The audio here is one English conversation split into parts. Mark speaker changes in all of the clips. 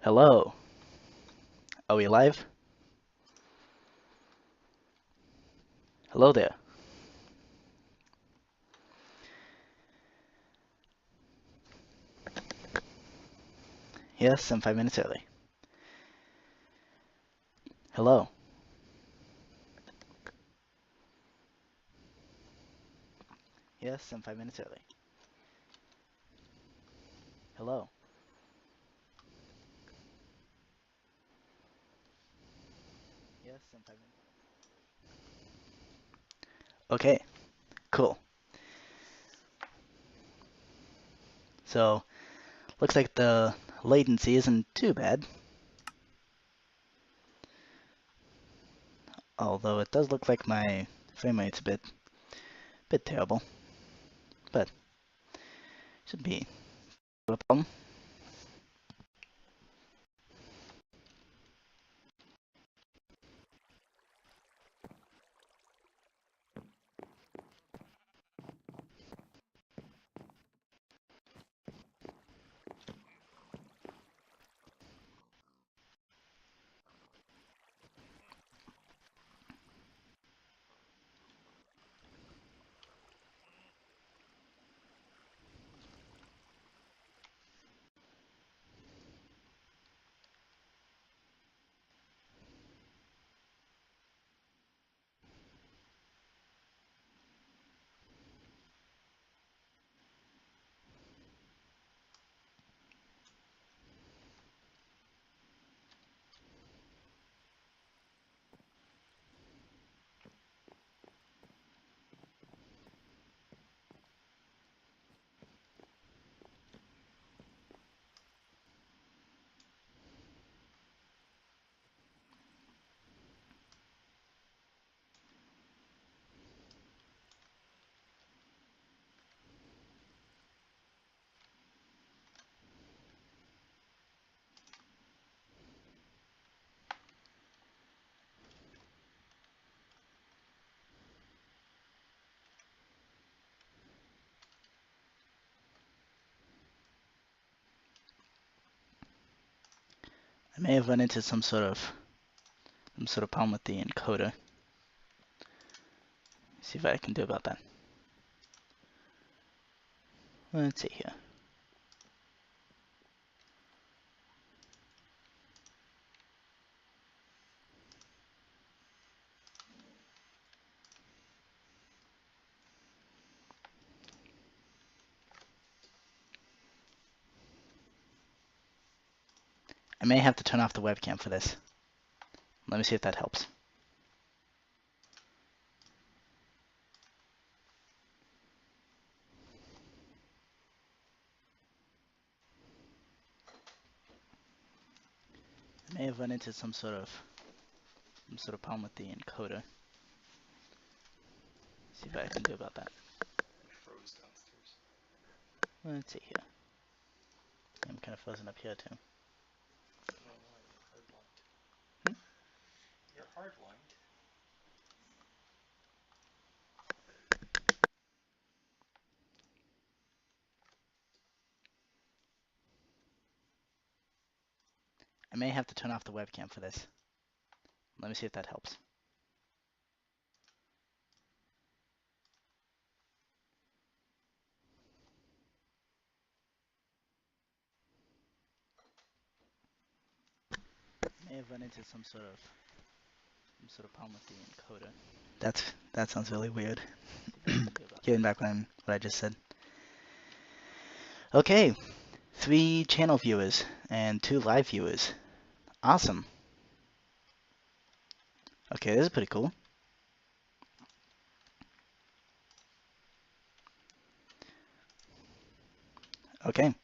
Speaker 1: Hello. Are we live? Hello there. Yes, I'm 5 minutes early. Hello. Yes, I'm 5 minutes early. Hello. Yes, I'm 5 minutes. Okay, cool. So, looks like the latency isn't too bad. Although it does look like my frame rate's a bit terrible. But should be no problem. I may have run into some sort of problem with the encoder. See what I can do about that. Let's see here. I may have to turn off the webcam for this. Let me see if that helps. I may have run into some sort of problem with the encoder. See what I can do about that.
Speaker 2: Froze downstairs.
Speaker 1: Let's see here. I'm kind of frozen up here too.
Speaker 2: No, you're hardlined.
Speaker 1: Hmm?
Speaker 2: You're hardlined.
Speaker 1: I may have to turn off the webcam for this. Let me see if that helps. I may have run into some sort of problem with the encoder. That sounds really weird. Getting back on what I just said. Okay, 3 channel viewers and 2 live viewers. Awesome. Okay, this is pretty cool. Okay.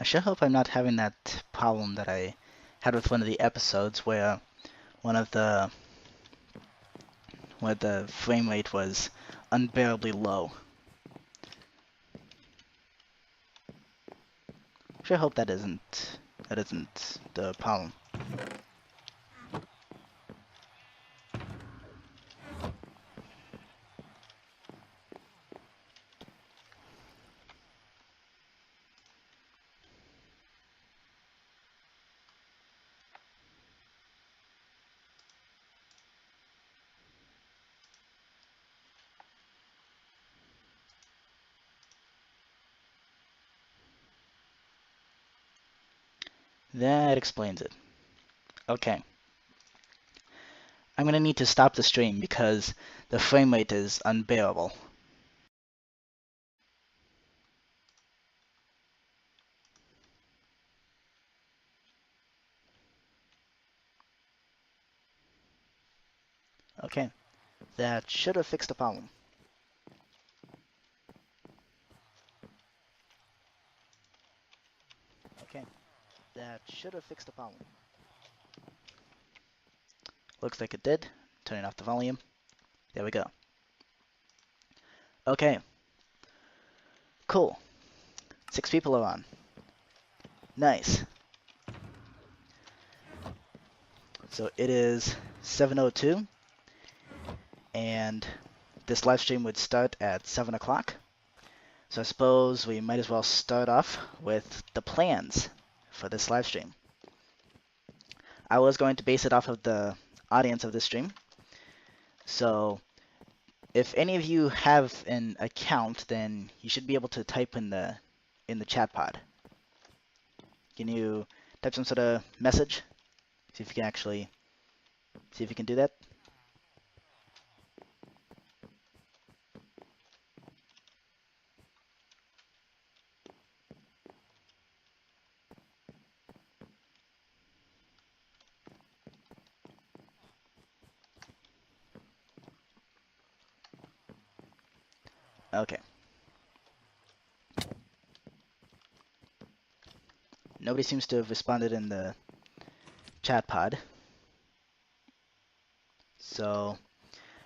Speaker 1: I sure hope I'm not having that problem that I had with one of the episodes where one of the where the frame rate was unbearably low. Sure hope that isn't the problem. That explains it. Okay. I'm gonna need to stop the stream because the frame rate is unbearable. Okay. That should have fixed the problem. Okay. That should have fixed the problem. Looks like it did. Turning off the volume. There we go. Okay. Cool. 6 people are on. Nice. So it is 7:02, and this live stream would start at 7 o'clock. So I suppose we might as well start off with the plans for this live stream. I was going to base it off of the audience of this stream. So if any of you have an account, then you should be able to type in the chat pod. Can you type some sort of message? See if you can actually see if you can do that. Okay. Nobody seems to have responded in the chat pod. So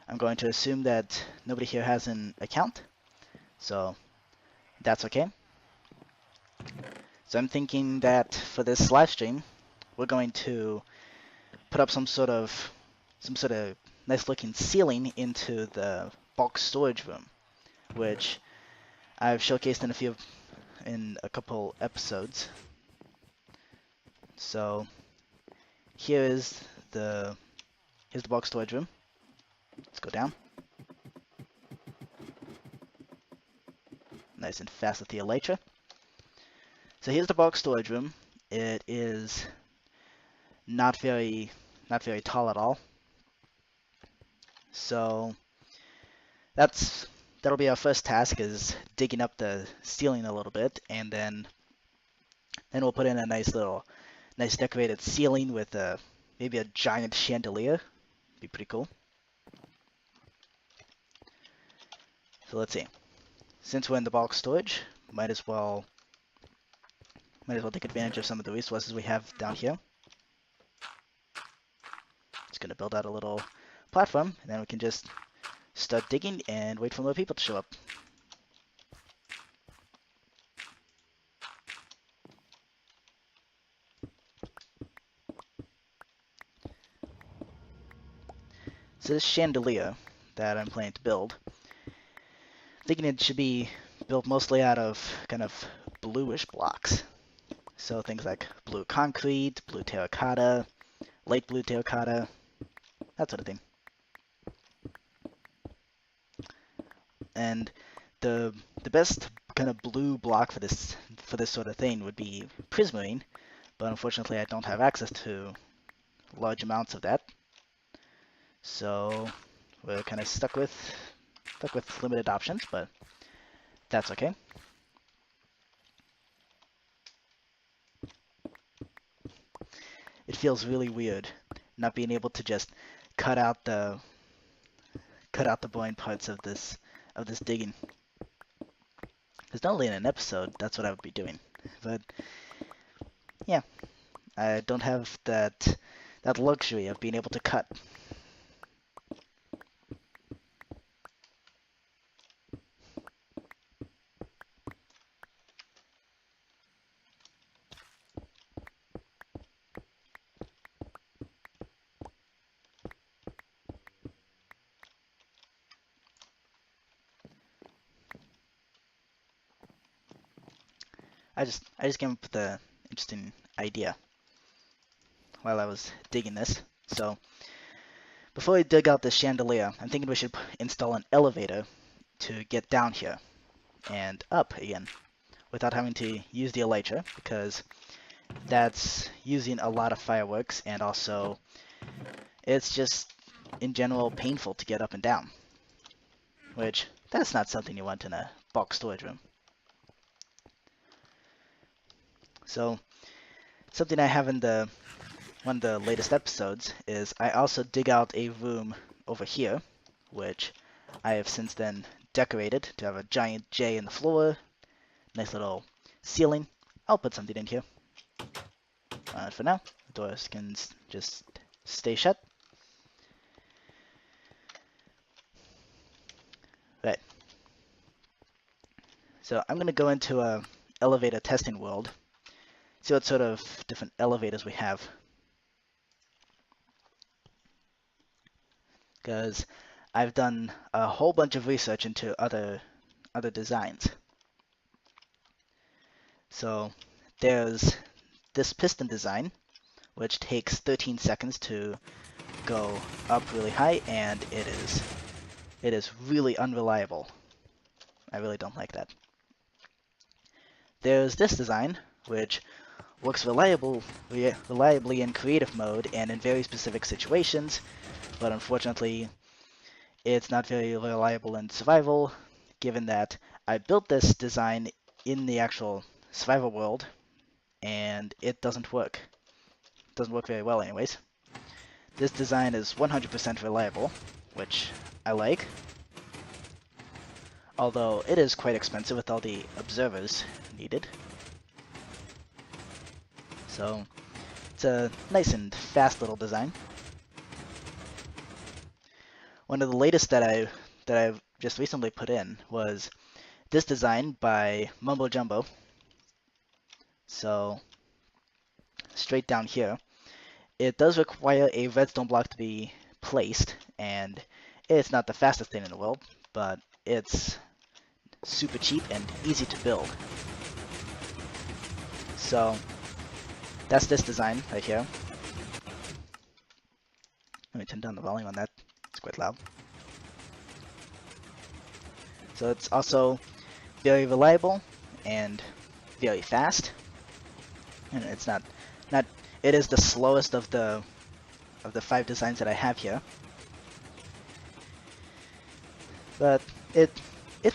Speaker 1: I'm going to assume that nobody here has an account. So that's okay. So I'm thinking that for this live stream, we're going to put up some sort of nice looking ceiling into the bulk storage room, which I've showcased in a couple episodes. So here's the bulk storage room. Let's go down. Nice and fast with the elytra. So here's the bulk storage room. It is not very tall at all. So that'll be our first task, is digging up the ceiling a little bit, and then we'll put in a nice decorated ceiling with maybe a giant chandelier. Be pretty cool. So let's see. Since we're in the bulk storage, might as well take advantage of some of the resources we have down here. Just gonna build out a little platform, and then we can just start digging and wait for more people to show up. So this chandelier that I'm planning to build, thinking it should be built mostly out of kind of bluish blocks. So things like blue concrete, blue terracotta, light blue terracotta, that sort of thing. And the best kind of blue block for this sort of thing would be prismarine, but unfortunately I don't have access to large amounts of that. So we're kind of stuck with limited options, but that's okay. It feels really weird not being able to just cut out the boring parts of this digging. Because normally in an episode, that's what I would be doing. But yeah, I don't have that luxury of being able to cut. I just came up with an interesting idea while I was digging this. So before we dig out this chandelier, I'm thinking we should install an elevator to get down here and up again without having to use the elytra, because that's using a lot of fireworks, and also it's just in general painful to get up and down, which that's not something you want in a bulk storage room. So something I have in one of the latest episodes is I also dig out a room over here, which I have since then decorated to have a giant J in the floor, nice little ceiling. I'll put something in here. For now, the doors can just stay shut. Right. So I'm going to go into a elevator testing world, see what sort of different elevators we have. Because I've done a whole bunch of research into other designs. So there's this piston design, which takes 13 seconds to go up really high, and it is really unreliable. I really don't like that. There's this design, which works reliably in creative mode and in very specific situations, but unfortunately it's not very reliable in survival, given that I built this design in the actual survival world and it doesn't work. It doesn't work very well anyways. This design is 100% reliable, which I like, although it is quite expensive with all the observers needed. So it's a nice and fast little design. One of the latest that I've just recently put in was this design by Mumbo Jumbo. So straight down here, it does require a redstone block to be placed, and it's not the fastest thing in the world, but it's super cheap and easy to build. So that's this design right here. Let me turn down the volume on that. It's quite loud. So it's also very reliable and very fast. And it's not it is the slowest of the 5 designs that I have here. But it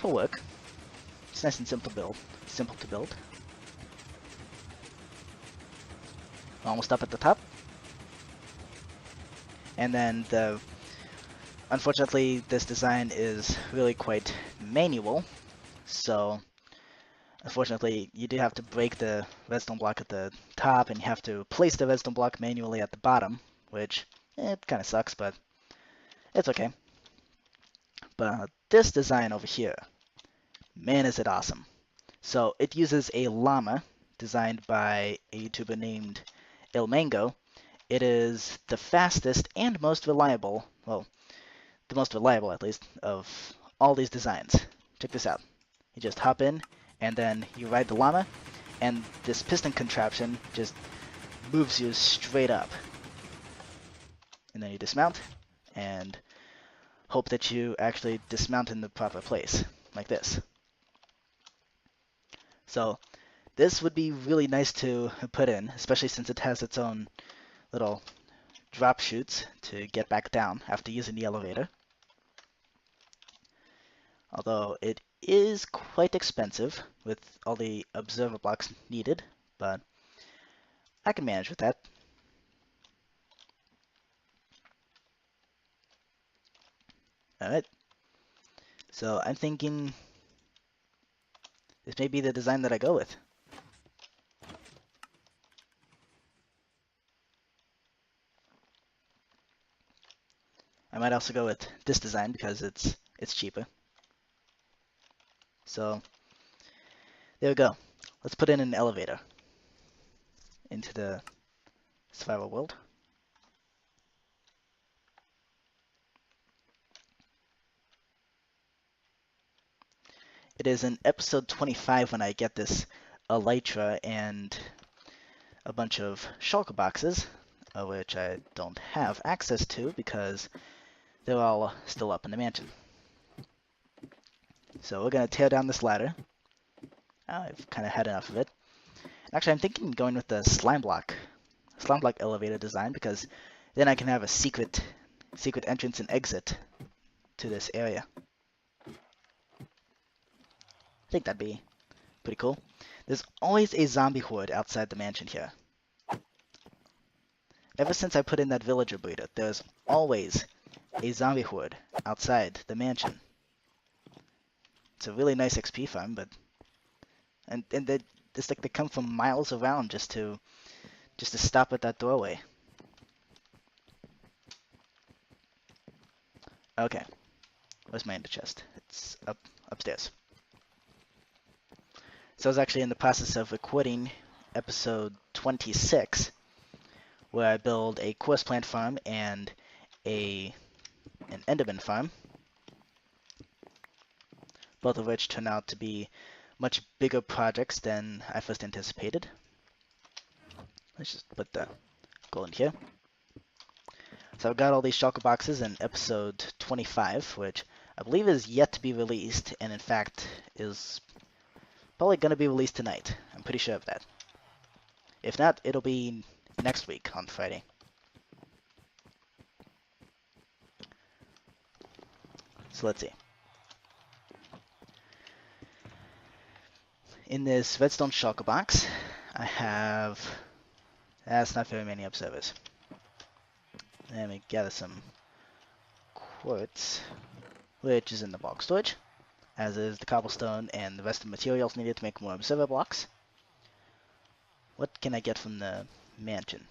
Speaker 1: will work. It's nice and simple to build. Almost up at the top. And then unfortunately this design is really quite manual, so unfortunately you do have to break the redstone block at the top and you have to place the redstone block manually at the bottom, which it kind of sucks, but it's okay. But this design over here, man, is it awesome. So it uses a llama designed by a YouTuber named Il Mango. It is the fastest and most reliable, well, the most reliable at least, of all these designs. Check this out. You just hop in, and then you ride the llama, and this piston contraption just moves you straight up. And then you dismount, and hope that you actually dismount in the proper place, like this. So this would be really nice to put in, especially since it has its own little drop chutes to get back down after using the elevator. Although it is quite expensive with all the observer blocks needed, but I can manage with that. Alright, so I'm thinking this may be the design that I go with. might also go with this design because it's cheaper. So there we go. Let's put in an elevator into the survival world. It is in episode 25 when I get this elytra and a bunch of shulker boxes, which I don't have access to because they're all still up in the mansion. So we're going to tear down this ladder. I've kind of had enough of it. Actually, I'm thinking of going with the slime block elevator design because then I can have a secret entrance and exit to this area. I think that'd be pretty cool. There's always a zombie horde outside the mansion here. Ever since I put in that villager breeder, there's always a zombie horde outside the mansion. It's a really nice XP farm, but it's like they come from miles around just to stop at that doorway. Okay, where's my ender chest? It's upstairs. So I was actually in the process of recording episode 26, where I build a course plant farm and an enderman farm, both of which turn out to be much bigger projects than I first anticipated. Let's just put the gold in here. So I've got all these shulker boxes in episode 25, which I believe is yet to be released, and in fact is probably going to be released tonight. I'm pretty sure of that. If not, it'll be next week on Friday. So let's see. In this redstone shulker box, I have... That's not very many observers. Let me gather some quartz, which is in the bulk storage, as is the cobblestone and the rest of the materials needed to make more observer blocks. What can I get from the mansion?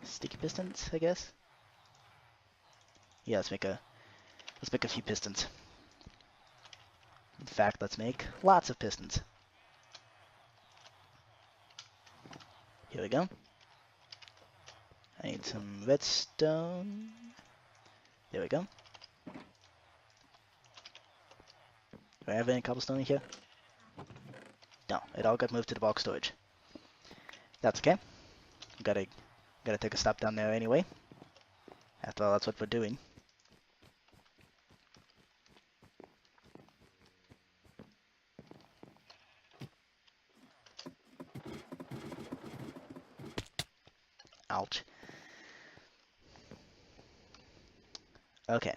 Speaker 1: Sticky pistons, I guess? Yeah, let's make a few pistons. In fact, let's make lots of pistons. Here we go. I need some redstone. There we go. Do I have any cobblestone in here? No, it all got moved to the bulk storage. That's okay. Gotta take a stop down there anyway. After all, that's what we're doing. Ouch. Okay.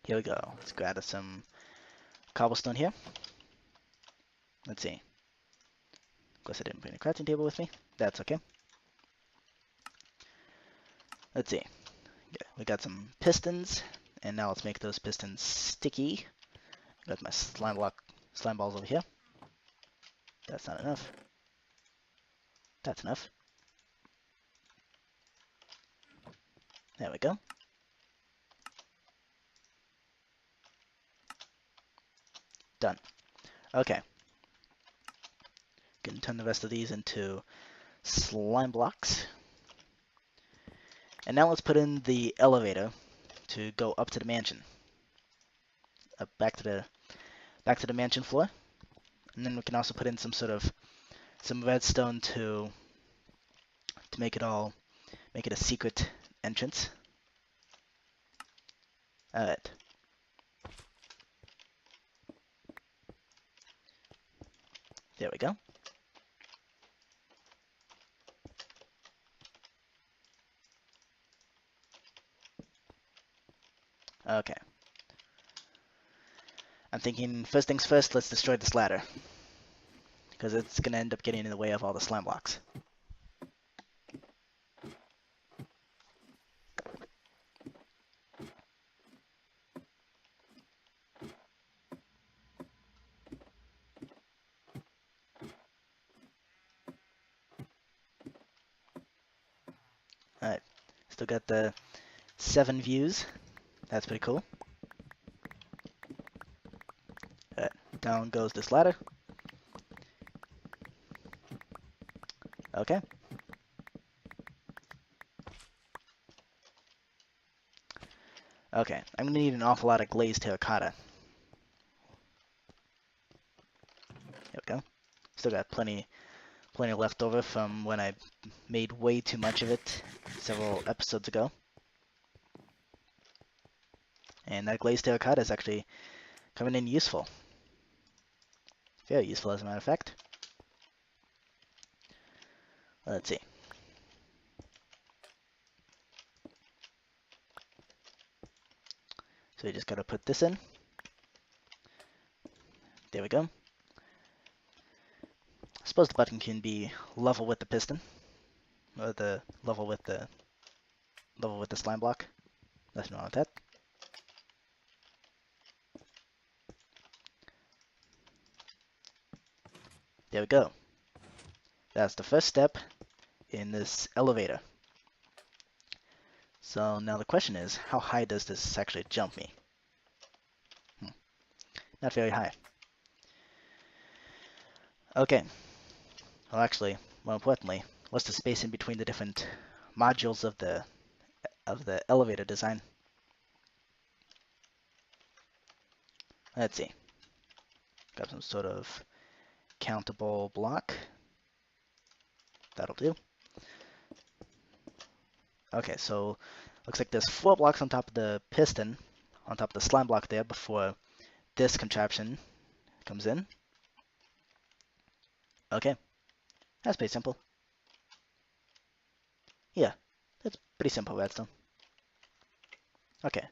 Speaker 1: Here we go. Let's gather some cobblestone here. Let's see. Of course, I didn't bring a crafting table with me. That's okay. Let's see. We got some pistons, and now let's make those pistons sticky. Got my slime balls over here. That's not enough. That's enough. There we go. Done. Okay. Can turn the rest of these into slime blocks. And now let's put in the elevator to go up to the mansion. Back to the mansion floor. And then we can also put in some redstone to make it a secret entrance. Alright. There we go. Okay. I'm thinking, first things first, let's destroy this ladder. Because it's going to end up getting in the way of all the slime blocks. Alright. Still got the 7 views. That's pretty cool. Down goes this ladder. Okay. Okay, I'm gonna need an awful lot of glazed terracotta. There we go. Still got plenty left over from when I made way too much of it several episodes ago. And that glazed terracotta is actually coming in useful. Very useful, as a matter of fact. Let's see. So we just gotta put this in. There we go. I suppose the button can be level with the piston, or the level with the slime block. Nothing wrong with that. There we go. That's the first step in this elevator. So now the question is, how high does this actually jump me? Not very high. Okay. Well, actually, more importantly, what's the space in between the different modules of the elevator design? Let's see. Got some sort of countable block. That'll do. Okay, so looks like there's 4 blocks on top of the piston, on top of the slime block there before this contraption comes in. Okay, that's pretty simple. Yeah, that's pretty simple redstone. Okay.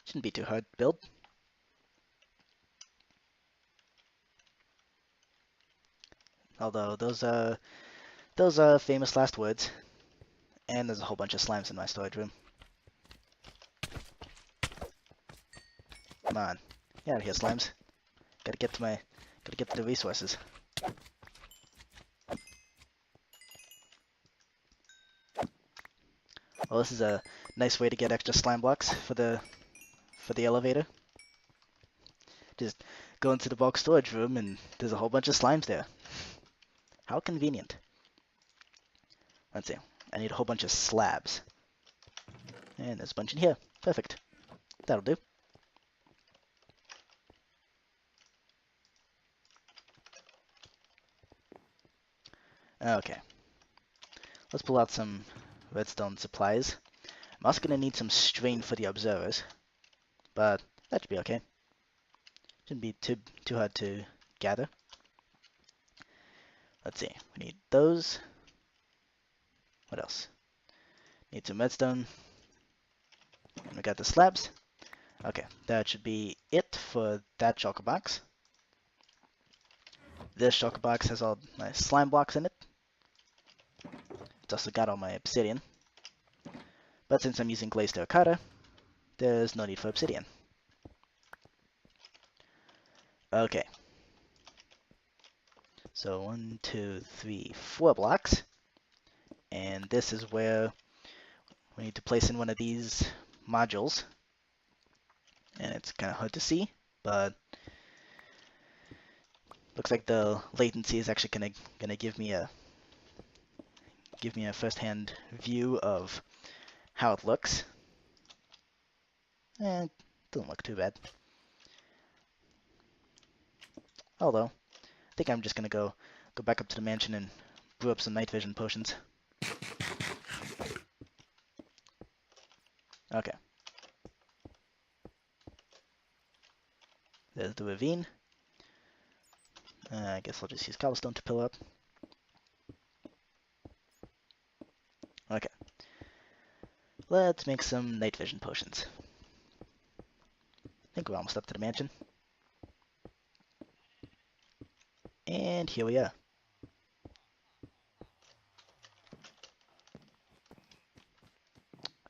Speaker 1: Shouldn't be too hard to build. Although those are famous last words. And there's a whole bunch of slimes in my storage room. Come on. Get out of here, slimes. Gotta get to the resources. Well, this is a nice way to get extra slime blocks for the elevator. Just go into the bulk storage room and there's a whole bunch of slimes there. How convenient. Let's see. I need a whole bunch of slabs. And there's a bunch in here. Perfect. That'll do. Okay. Let's pull out some redstone supplies. I'm also going to need some strain for the observers. But that should be okay. Shouldn't be too hard to gather. Let's see. We need those. What else? Need some redstone. And we got the slabs. Okay, that should be it for that shulker box. This shulker box has all my slime blocks in it. It's also got all my obsidian. But since I'm using glazed terracotta, there's no need for obsidian. Okay. So 1, 2, 3, 4 blocks. And this is where we need to place in one of these modules. And it's kind of hard to see, but looks like the latency is actually gonna give me a first-hand view of how it looks. It doesn't look too bad. Although, I think I'm just gonna go back up to the mansion and brew up some night vision potions. Okay. There's the ravine. I guess I'll just use cobblestone to fill up. Okay. Let's make some night vision potions. I think we're almost up to the mansion. And here we are.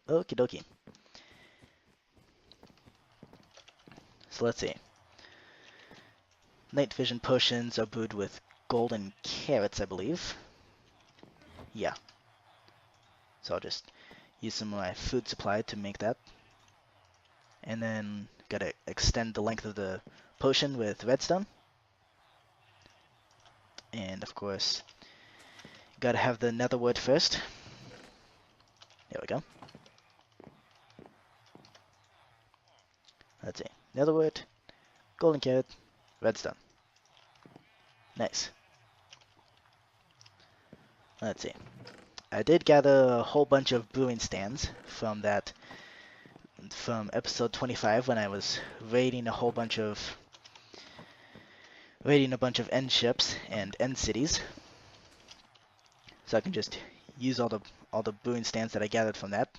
Speaker 1: Okie dokie. So let's see. Night vision potions are brewed with golden carrots, I believe. Yeah. So I'll just use some of my food supply to make that. And then gotta extend the length of the potion with redstone. And of course, gotta have the nether wart first. There we go. Let's see. Nether wart, golden carrot, redstone. Nice. Let's see. I did gather a whole bunch of brewing stands from episode 25 when I was raiding a bunch of end ships and end cities. So I can just use all the brewing stands that I gathered from that.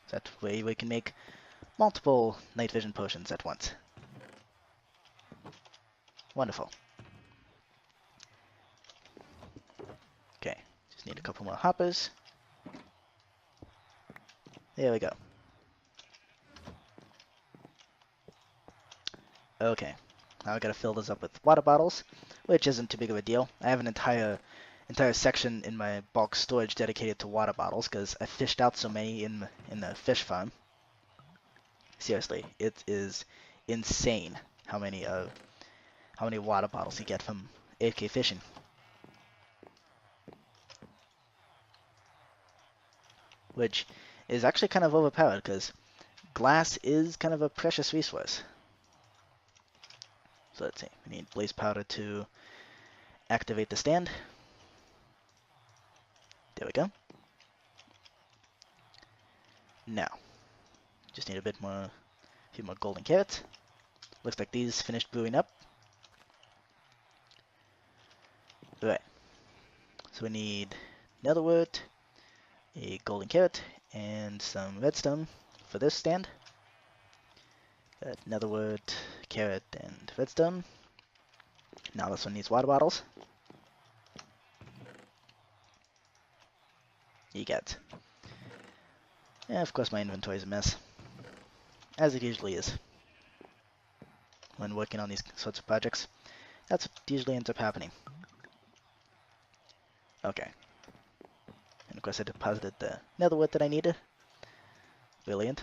Speaker 1: So that way we can make multiple night vision potions at once. Wonderful. Okay, just need a couple more hoppers. There we go. Okay, now I gotta fill this up with water bottles, which isn't too big of a deal. I have an entire section in my bulk storage dedicated to water bottles because I fished out so many in the fish farm. Seriously, it is insane how many water bottles you get from AFK fishing. Which is actually kind of overpowered because glass is kind of a precious resource. So let's see, we need blaze powder to activate the stand. There we go. Now, just need a few more golden carrots. Looks like these finished brewing up. Alright, so we need nether wart, a golden carrot, and some redstone for this stand. Got nether wart, carrot, and redstone. Now this one needs water bottles. You get. And of course my inventory is a mess, as it usually is when working on these sorts of projects. That's what usually ends up happening. Okay. And of course I deposited the nether wart that I needed. Brilliant.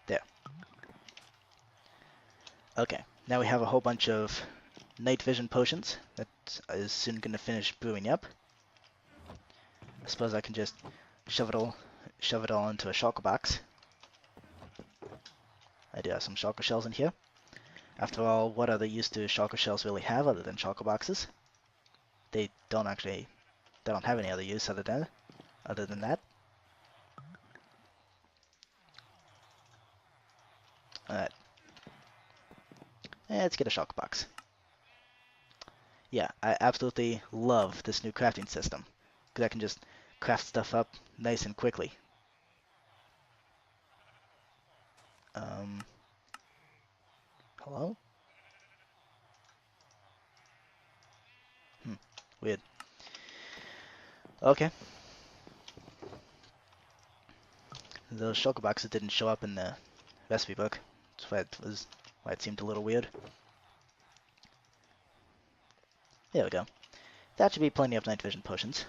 Speaker 1: There. Okay, now we have a whole bunch of night vision potions that is soon going to finish brewing up. I suppose I can just shove it all into a shulker box. I do have some shulker shells in here. After all, what other use do shulker shells really have other than shulker boxes? They don't have any other use other than that. Alright. Let's get a shulker box. Yeah, I absolutely love this new crafting system, because I can just craft stuff up nice and quickly. Hello? Weird. Okay. Those shulker boxes didn't show up in the recipe book. That's why it seemed a little weird. There we go. That should be plenty of night vision potions.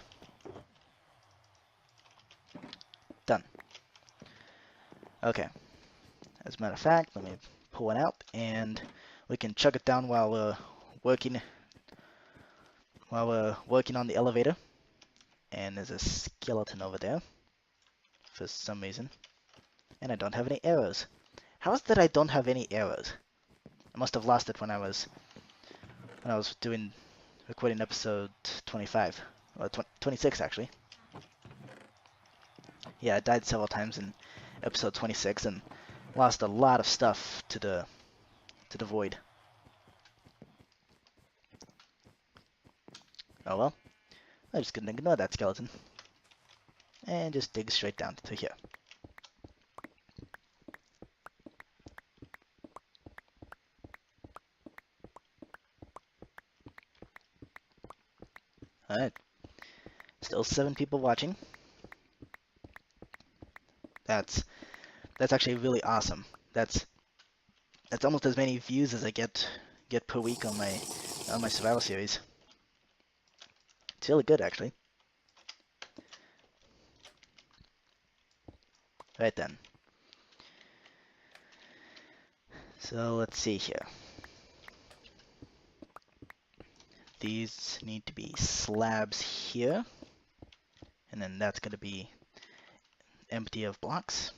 Speaker 1: Done. Okay. As a matter of fact, let me pull one out, and we can chug it down while we're working on the elevator. And there's a skeleton over there for some reason. And I don't have any arrows. How is it that I don't have any arrows? I must have lost it when I was recording episode 25 or 26 actually. Yeah, I died several times in episode 26 and lost a lot of stuff to the void. Oh well. I'm just gonna ignore that skeleton and just dig straight down to here. Alright. Still 7 people watching. That's actually really awesome. That's almost as many views as I get per week on my on my survival series. It's really good, actually. Right then. So let's see here. These need to be slabs here, and then that's going to be empty of blocks.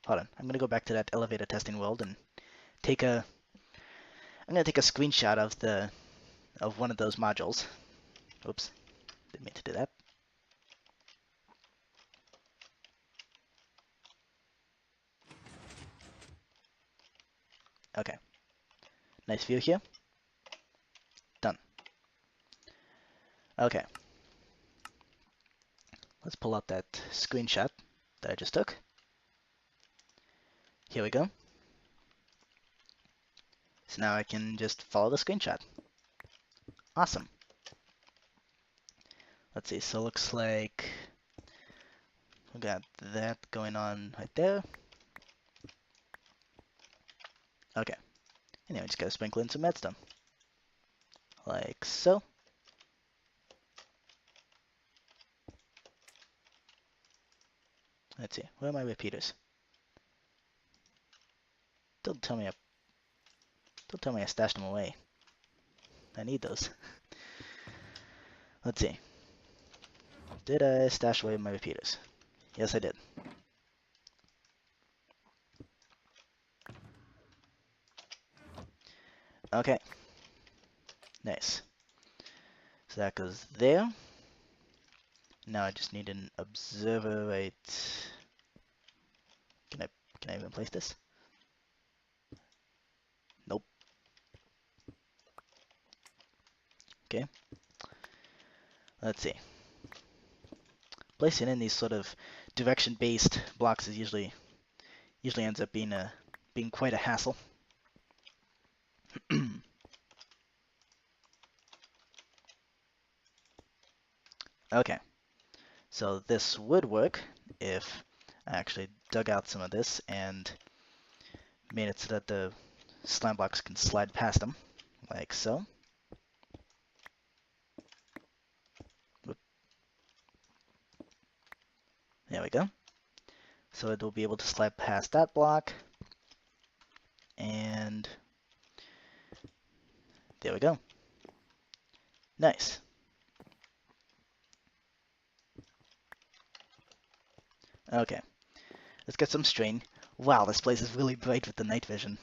Speaker 1: Hold on, I'm going to go back to that elevator testing world and take a. I'm going to take a screenshot of one of those modules. Oops, didn't mean to do that. Okay, nice view here. Done. Okay, let's pull out that screenshot that I just took. Here we go. So now I can just follow the screenshot. Awesome. Let's see, so it looks like we got that going on right there. Okay, and now we just gotta sprinkle in some redstone. Like so. Let's see, where are my repeaters? Don't tell me I stashed them away. I need those. Let's see. Did I stash away my repeaters? Yes, I did. Okay. Nice. So that goes there. Now I just need an observer right. Can I even place this? Nope. Okay. Let's see. Placing in these sort of direction-based blocks is usually ends up being quite a hassle. Okay, so this would work if I actually dug out some of this and made it so that the slime blocks can slide past them, like so. Whoop. There we go. So it will be able to slide past that block, and there we go. Nice. Okay, let's get some string. Wow, this place is really bright with the night vision.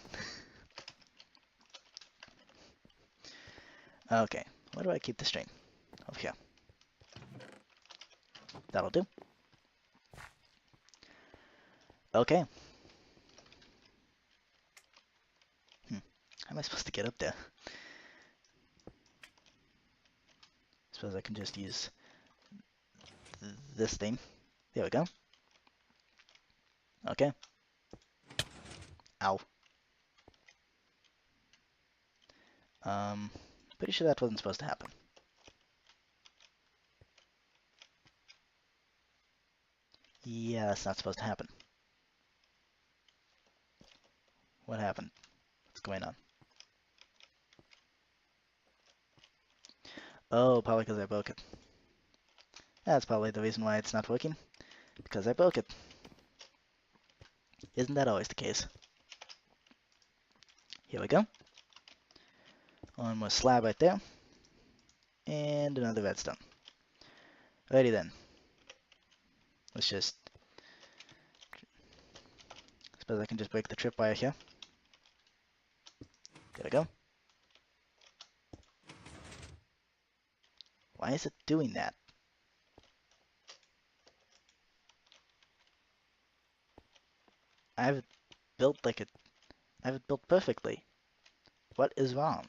Speaker 1: Okay, where do I keep the string? Over here. That'll do. Okay. How am I supposed to get up there? Suppose I can just use this thing. There we go. Okay. Ow. Pretty sure that wasn't supposed to happen. Yeah, that's not supposed to happen. What happened? What's going on? Oh, probably because I broke it. That's probably the reason why it's not working. Because I broke it. Isn't that always the case? Here we go. One more slab right there. And another redstone. Alrighty then. Let's just... Suppose I can just break the tripwire here. There we go. Why is it doing that? I have it built like it... I have it built perfectly. What is wrong?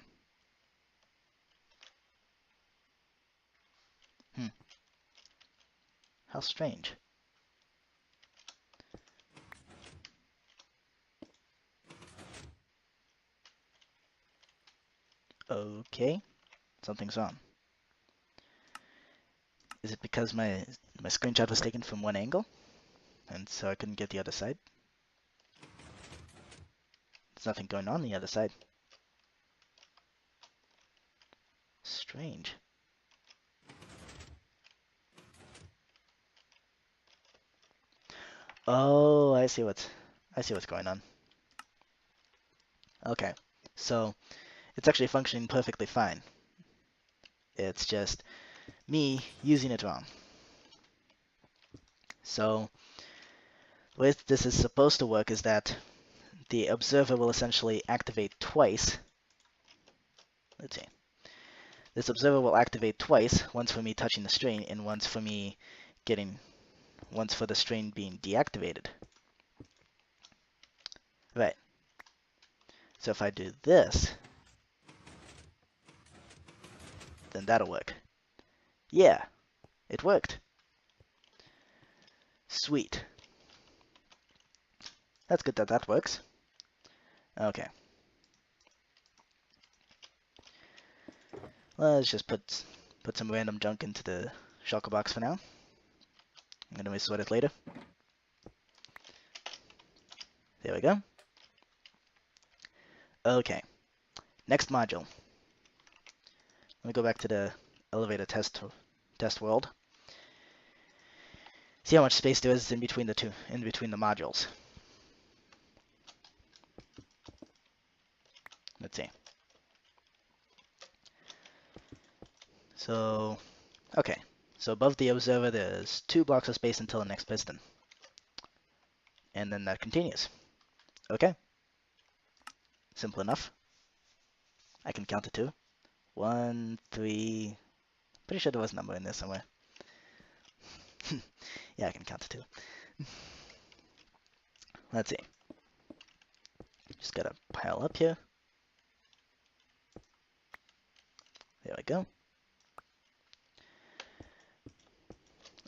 Speaker 1: How strange. Okay. Something's wrong. Is it because my screenshot was taken from one angle? And so I couldn't get the other side? There's nothing going on the other side. Strange. Oh, I see what's going on. Okay, so it's actually functioning perfectly fine. It's just me using it wrong. So the way this is supposed to work is that the observer will essentially activate twice. Let's see. This observer will activate twice, once for me touching the string and once for the string being deactivated. Right. So if I do this, then that'll work. Yeah, it worked. Sweet. That's good that that works. Okay. Let's just put some random junk into the shulker box for now. I'm gonna resort it later. There we go. Okay. Next module. Let me go back to the elevator test world. See how much space there is in between the modules. Let's see. So, okay. So above the observer, there's 2 blocks of space until the next piston. And then that continues. Okay. Simple enough. I can count to 2. 1, 3. Pretty sure there was a number in there somewhere. Yeah, I can count to 2. Let's see. Just gotta pile up here. There we go.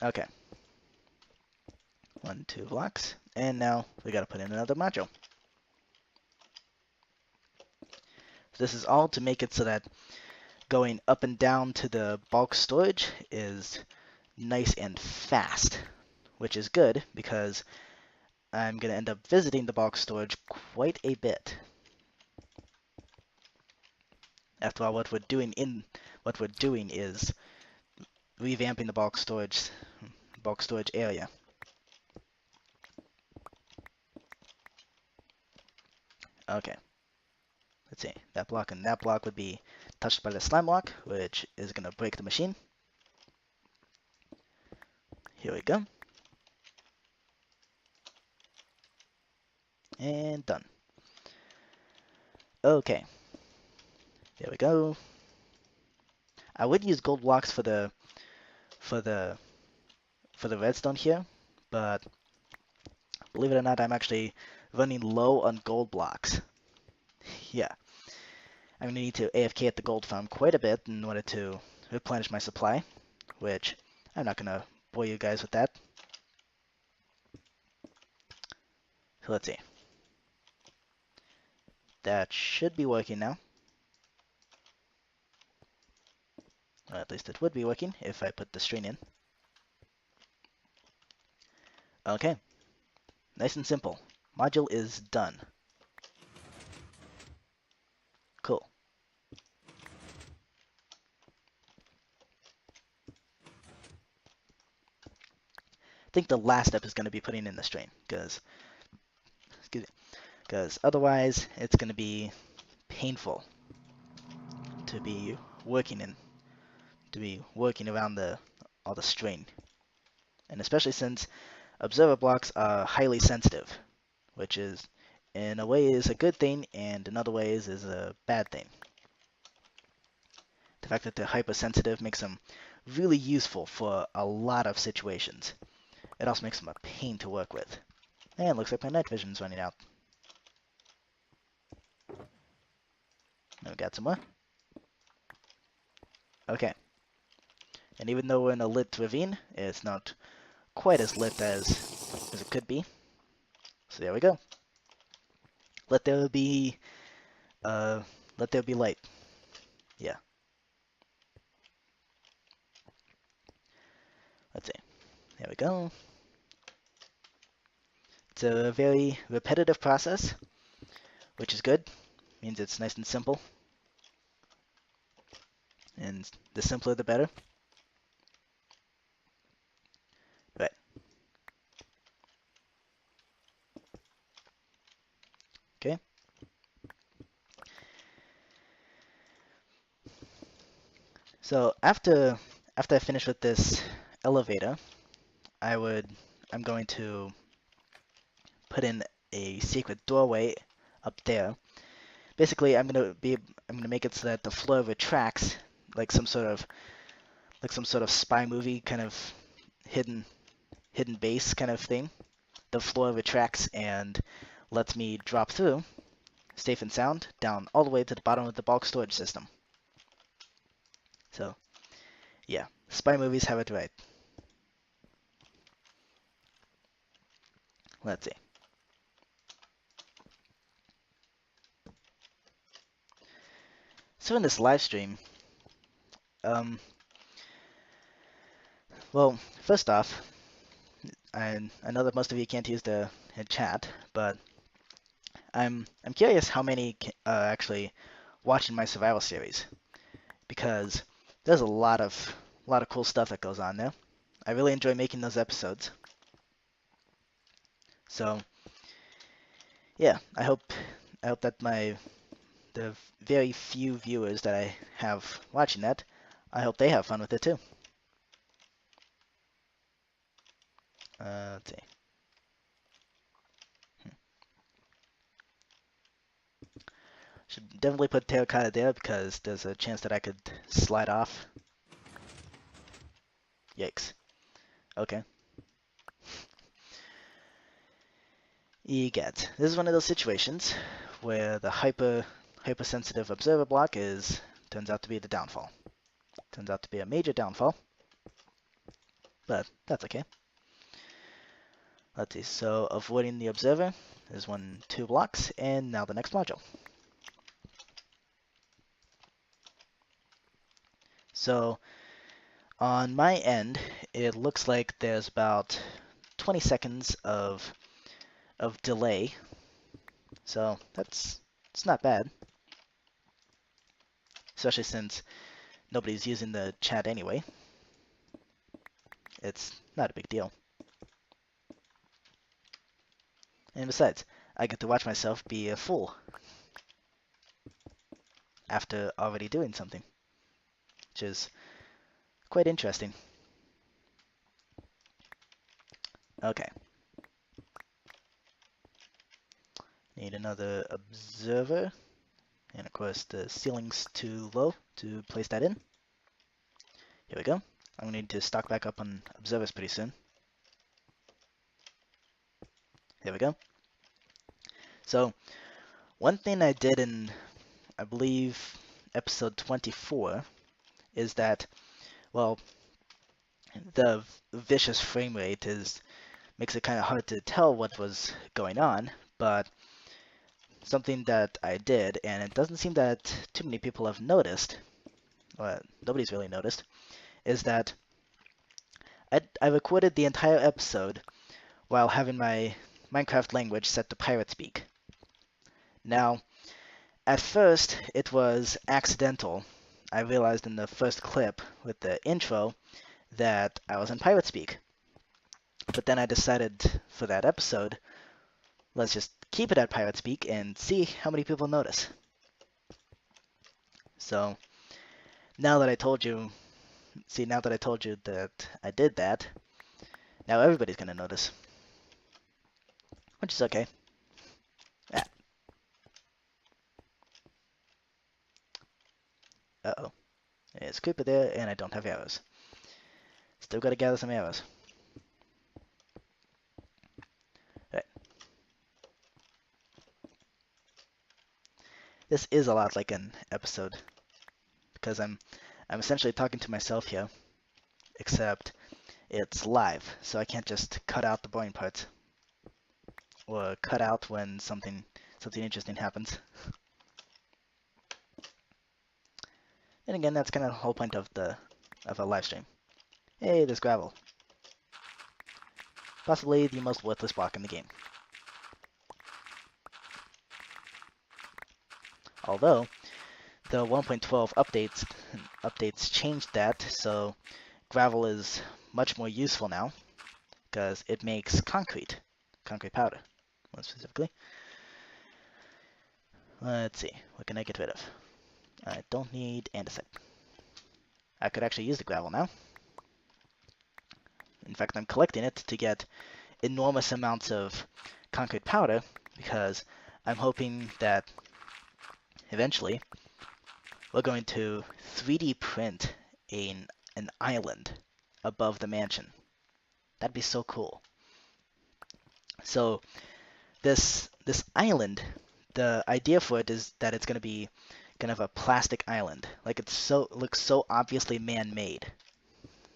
Speaker 1: Okay. 1, 2 blocks. And now we gotta put in another module. This is all to make it so that going up and down to the bulk storage is nice and fast, which is good because I'm going to end up visiting the bulk storage quite a bit. After all, what we're doing is revamping the bulk storage area. Okay. Let's see. That block and that block would be touched by the slime block, which is going to break the machine. Here we go. And done. Okay. There we go. I would use gold blocks for the redstone here, but believe it or not, I'm actually running low on gold blocks. Yeah. I'm going to need to AFK at the gold farm quite a bit in order to replenish my supply, which I'm not going to bore you guys with that. So let's see. That should be working now. Or at least it would be working if I put the string in. Okay. Nice and simple. Module is done. Cool. I think the last step is going to be putting in the string, because otherwise it's going to be painful to be working around all the string, and especially since observer blocks are highly sensitive, which is in a way is a good thing, and in other ways is a bad thing. The fact that they're hypersensitive makes them really useful for a lot of situations. It also makes them a pain to work with. And it looks like my night vision's running out. And we got some more. Okay. And even though we're in a lit ravine, it's not quite as lit as it could be. So there we go. Let there be light. Yeah. Let's see. There we go. It's a very repetitive process, which is good. Means it's nice and simple. And the simpler, the better. Right. Okay. So after I finish with this elevator, I'm going to put in a secret doorway up there. Basically, I'm gonna make it so that the floor retracts like some sort of spy movie kind of hidden base kind of thing. The floor retracts and lets me drop through, safe and sound, down all the way to the bottom of the bulk storage system. So, yeah, spy movies have it right. Let's see. So in this live stream, um, well, first off, I know that most of you can't use the chat, but I'm curious how many are actually watching my survival series, because there's a lot of cool stuff that goes on there. I really enjoy making those episodes. So yeah, I hope that the very few viewers that I have watching that, I hope they have fun with it too. Let's see. Should definitely put terracotta there because there's a chance that I could slide off. Yikes. Okay. EGAT. This is one of those situations where the hypersensitive observer block turns out to be the downfall. Turns out to be a major downfall, but that's okay. Let's see. So avoiding the observer is 2 blocks, and now the next module. So on my end, it looks like there's about 20 seconds of delay. So it's not bad, especially since nobody's using the chat anyway. It's not a big deal. And besides, I get to watch myself be a fool after already doing something, which is quite interesting. Okay. Need another observer. And of course, the ceiling's too low to place that in. Here we go. I'm going to need to stock back up on observers pretty soon. There we go. So, one thing I did in, I believe, episode 24 is that, well, the vicious frame rate makes it kind of hard to tell what was going on, but something that I did, and it doesn't seem that too many people have noticed, or nobody's really noticed, is that I recorded the entire episode while having my Minecraft language set to pirate speak. Now, at first, it was accidental. I realized in the first clip with the intro that I was in pirate speak. But then I decided for that episode, let's just keep it at pirate speak and see how many people notice. So now that I told you, now that I told you that I did that, now everybody's gonna notice, which is okay. Ah. Uh-oh. It's creeper there, and I don't have arrows. Still gotta gather some arrows. Right. This is a lot like an episode, because I'm essentially talking to myself here, except it's live, so I can't just cut out the boring parts, or cut out when something interesting happens. And again, that's kind of the whole point of a live stream. Hey, there's gravel. Possibly the most worthless block in the game. Although the 1.12 updates changed that, so gravel is much more useful now because it makes concrete powder, more specifically. Let's see, what can I get rid of? I don't need andesite. I could actually use the gravel now. In fact, I'm collecting it to get enormous amounts of concrete powder because I'm hoping that eventually we're going to 3D print an island above the mansion. That'd be so cool. So this island, the idea for it is that it's going to be kind of a plastic island. Like it looks so obviously man-made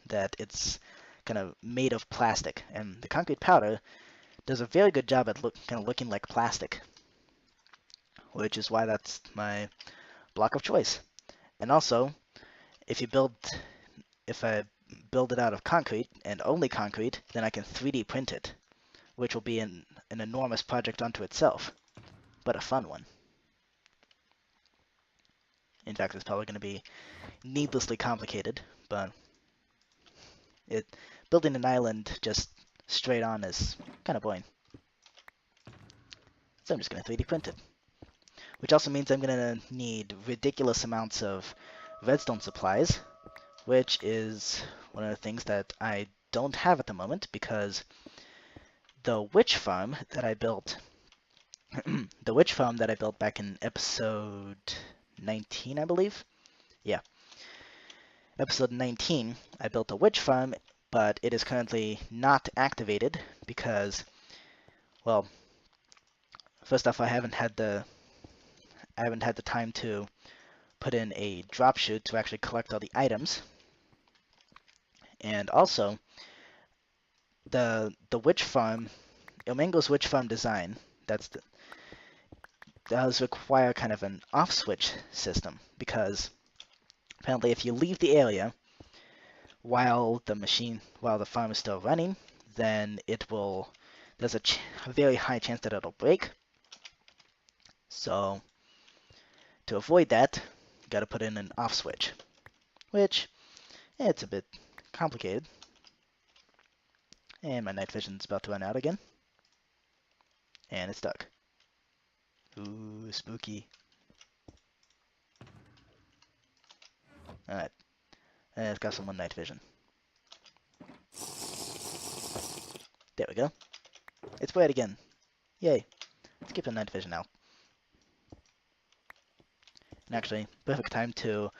Speaker 1: that it's kind of made of plastic, and the concrete powder does a very good job at kind of looking like plastic, which is why that's my block of choice. And also, if I build it out of concrete and only concrete, then I can 3D print it, which will be an enormous project unto itself, but a fun one. In fact, it's probably going to be needlessly complicated, but building an island just straight on is kind of boring. So I'm just going to 3D print it. Which also means I'm going to need ridiculous amounts of redstone supplies, which is one of the things that I don't have at the moment because the witch farm that I built, the witch farm that I built back in episode 19, I believe. Yeah, episode 19, I built a witch farm, but it is currently not activated because, well, first off, I haven't had the time to put in a drop chute to actually collect all the items. And also, the witch farm, Ilmango's witch farm design, does require kind of an off switch system because apparently if you leave the area while the farm is still running, then there's a very high chance that it'll break. So to avoid that, you got to put in an off switch, which it's a bit complicated. And my night vision's about to run out again. And it's dark. Ooh, spooky. Alright. And it's got some one night vision. There we go. It's bright again. Yay. Let's keep the night vision out. And actually, perfect time to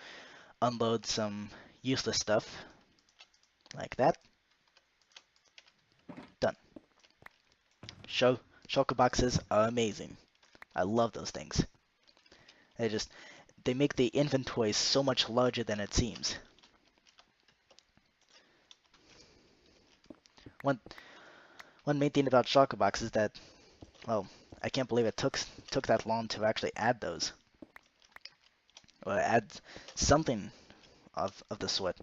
Speaker 1: unload some useless stuff. Like that. Done. Shulker boxes are amazing. I love those things. They make the inventory so much larger than it seems. One main thing about shulker boxes is that, well, I can't believe it took that long to actually add those. Or add something of the sort.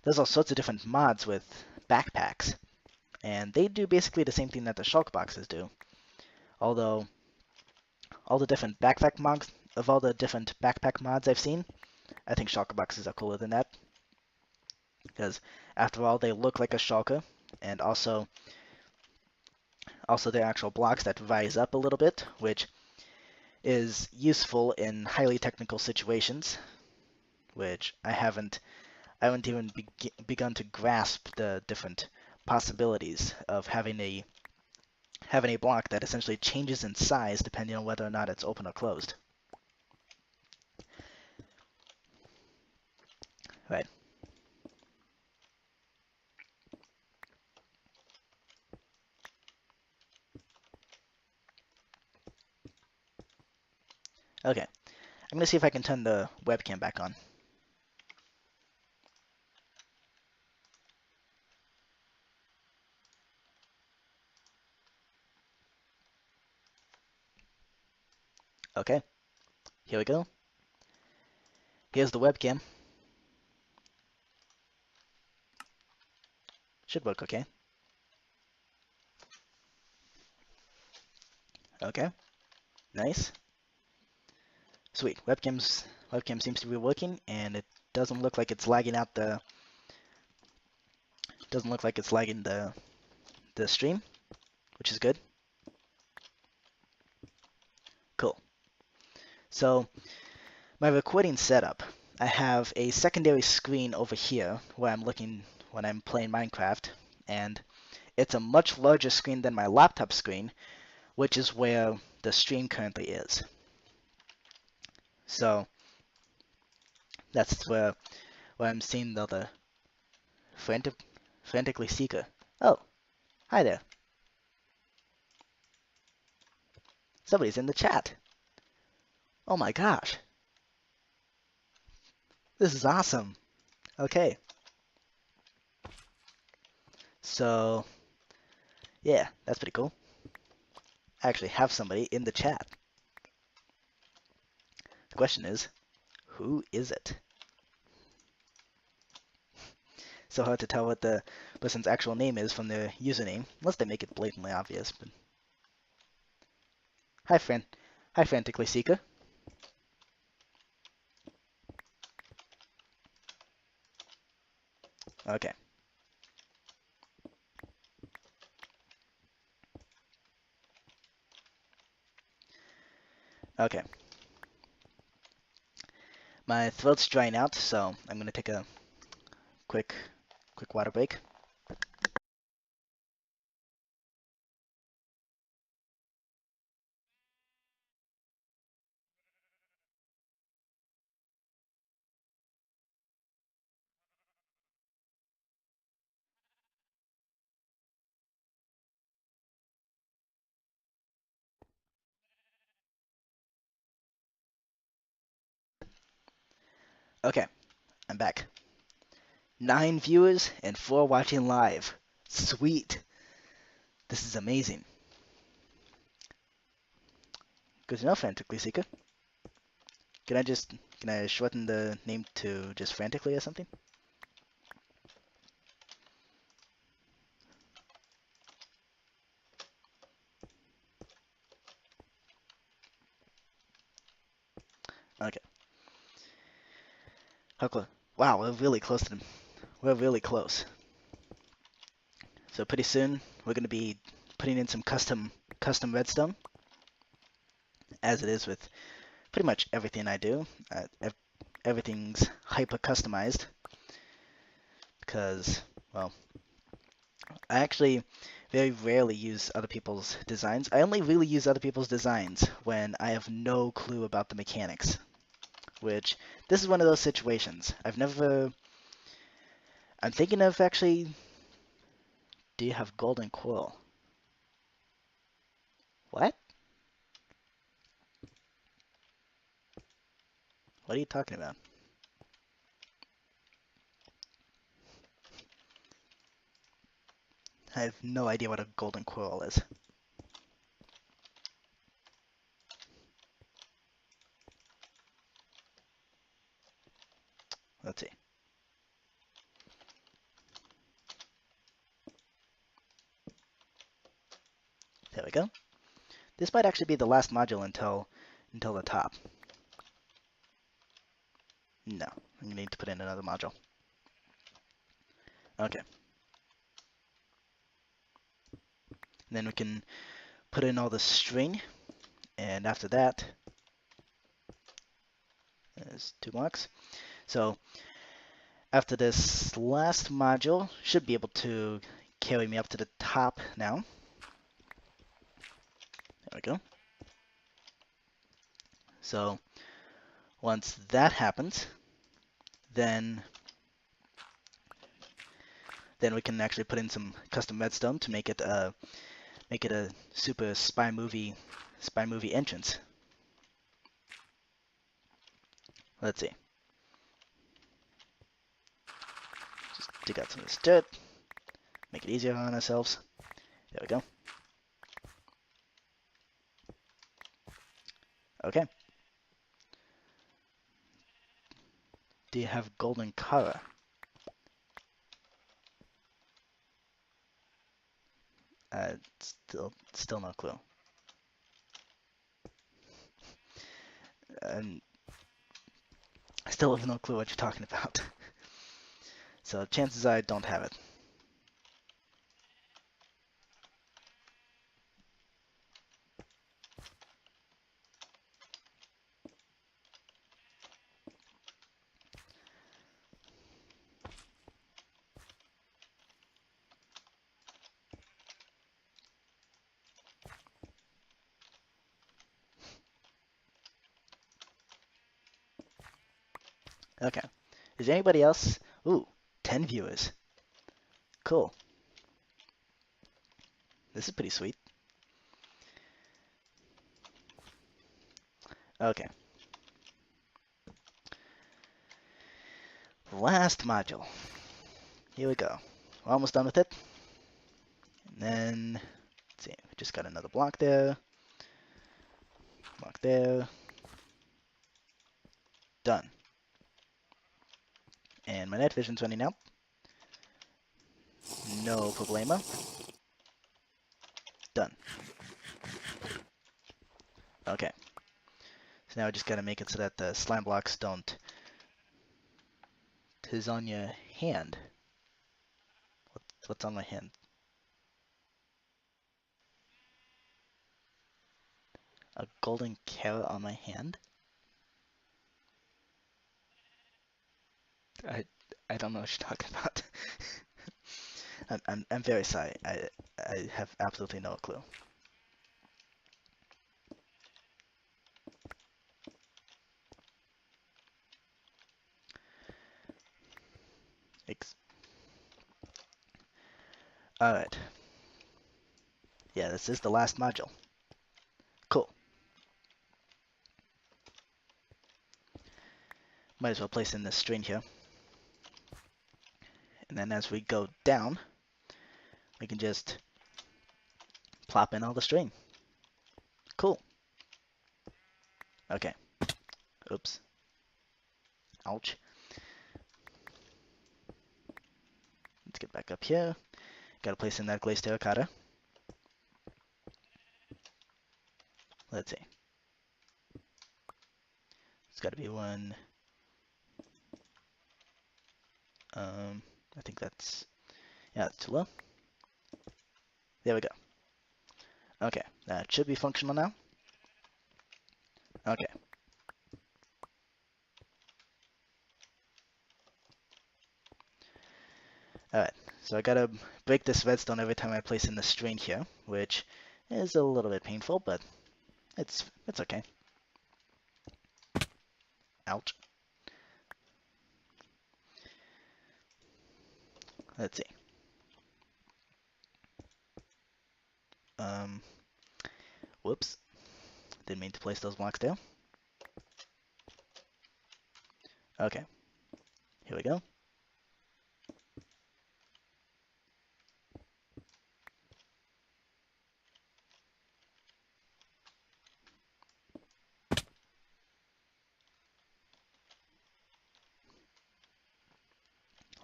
Speaker 1: There's all sorts of different mods with backpacks, and they do basically the same thing that the shulker boxes do. Although all the different backpack mods I've seen, I think shulker boxes are cooler than that. Because after all, they look like a shulker, and also they're actual blocks that rise up a little bit, which is useful in highly technical situations, which I haven't even begun to grasp the different possibilities of having a block that essentially changes in size depending on whether or not it's open or closed. Right. Okay. I'm going to see if I can turn the webcam back on. Okay. Here we go. Here's the webcam. Should work okay. Okay. Nice. Sweet. Webcam seems to be working, and it doesn't look like it's lagging out the doesn't look like it's lagging the stream, which is good. Cool. So my recording setup, I have a secondary screen over here where I'm looking when I'm playing Minecraft, and it's a much larger screen than my laptop screen, which is where the stream currently is. So that's where I'm seeing the frantically seeker. Oh, hi there. Somebody's in the chat. Oh my gosh. This is awesome. Okay. So, yeah, that's pretty cool. I actually have somebody in the chat. The question is, who is it? So hard to tell what the person's actual name is from their username, unless they make it blatantly obvious. But hi, frantically seeker. Okay. Okay. My throat's drying out, so I'm gonna take a quick water break. Okay, I'm back. 9 viewers and 4 watching live. Sweet. This is amazing. Good to know, frantically seeker. Can I shorten the name to just frantically or something? Okay. How close? Wow, we're really close to them. We're really close. So pretty soon we're gonna be putting in some custom redstone, as it is with pretty much everything I do. Everything's hyper customized because, well, I actually very rarely use other people's designs. I only really use other people's designs when I have no clue about the mechanics, which this is one of those situations. I'm thinking of actually, do you have golden coral? What? What are you talking about? I have no idea what a golden coral is. Let's see. There we go. This might actually be the last module until the top. No, I'm gonna need to put in another module. Okay. And then we can put in all the string, and after that, there's 2 blocks. So after this last module, should be able to carry me up to the top now. There we go. So once that happens, then we can actually put in some custom redstone to make it a super spy movie entrance. Let's see. Just dig out some of this dirt, make it easier on ourselves. There we go. Okay. Do you have golden color? Still no clue. and I still have no clue what you're talking about. So chances are I don't have it. Okay. Is there anybody else? Ooh, 10 viewers. Cool. This is pretty sweet. Okay. Last module. Here we go. We're almost done with it. And then, let's see, we just got another block there. Block there. Done. And my night vision's running out. No problema. Done. Okay. So now we just gotta make it so that the slime blocks don't tiz on your hand. What's on my hand? A golden carrot on my hand? I I don't know what you're talking about. I'm very sorry. I have absolutely no clue. Alright. Yeah, this is the last module. Cool. Might as well place in this string here. And then as we go down, we can just plop in all the string. Cool. Okay. Oops. Ouch. Let's get back up here. Gotta place in that glazed terracotta. Let's see. It's gotta be one. I think that's, yeah, that's too low. There we go. Okay, that should be functional now. Okay. Alright, so I gotta break this redstone every time I place in the string here, which is a little bit painful, but it's okay. Ouch. Let's see. Whoops. Didn't mean to place those blocks there. Okay. Here we go.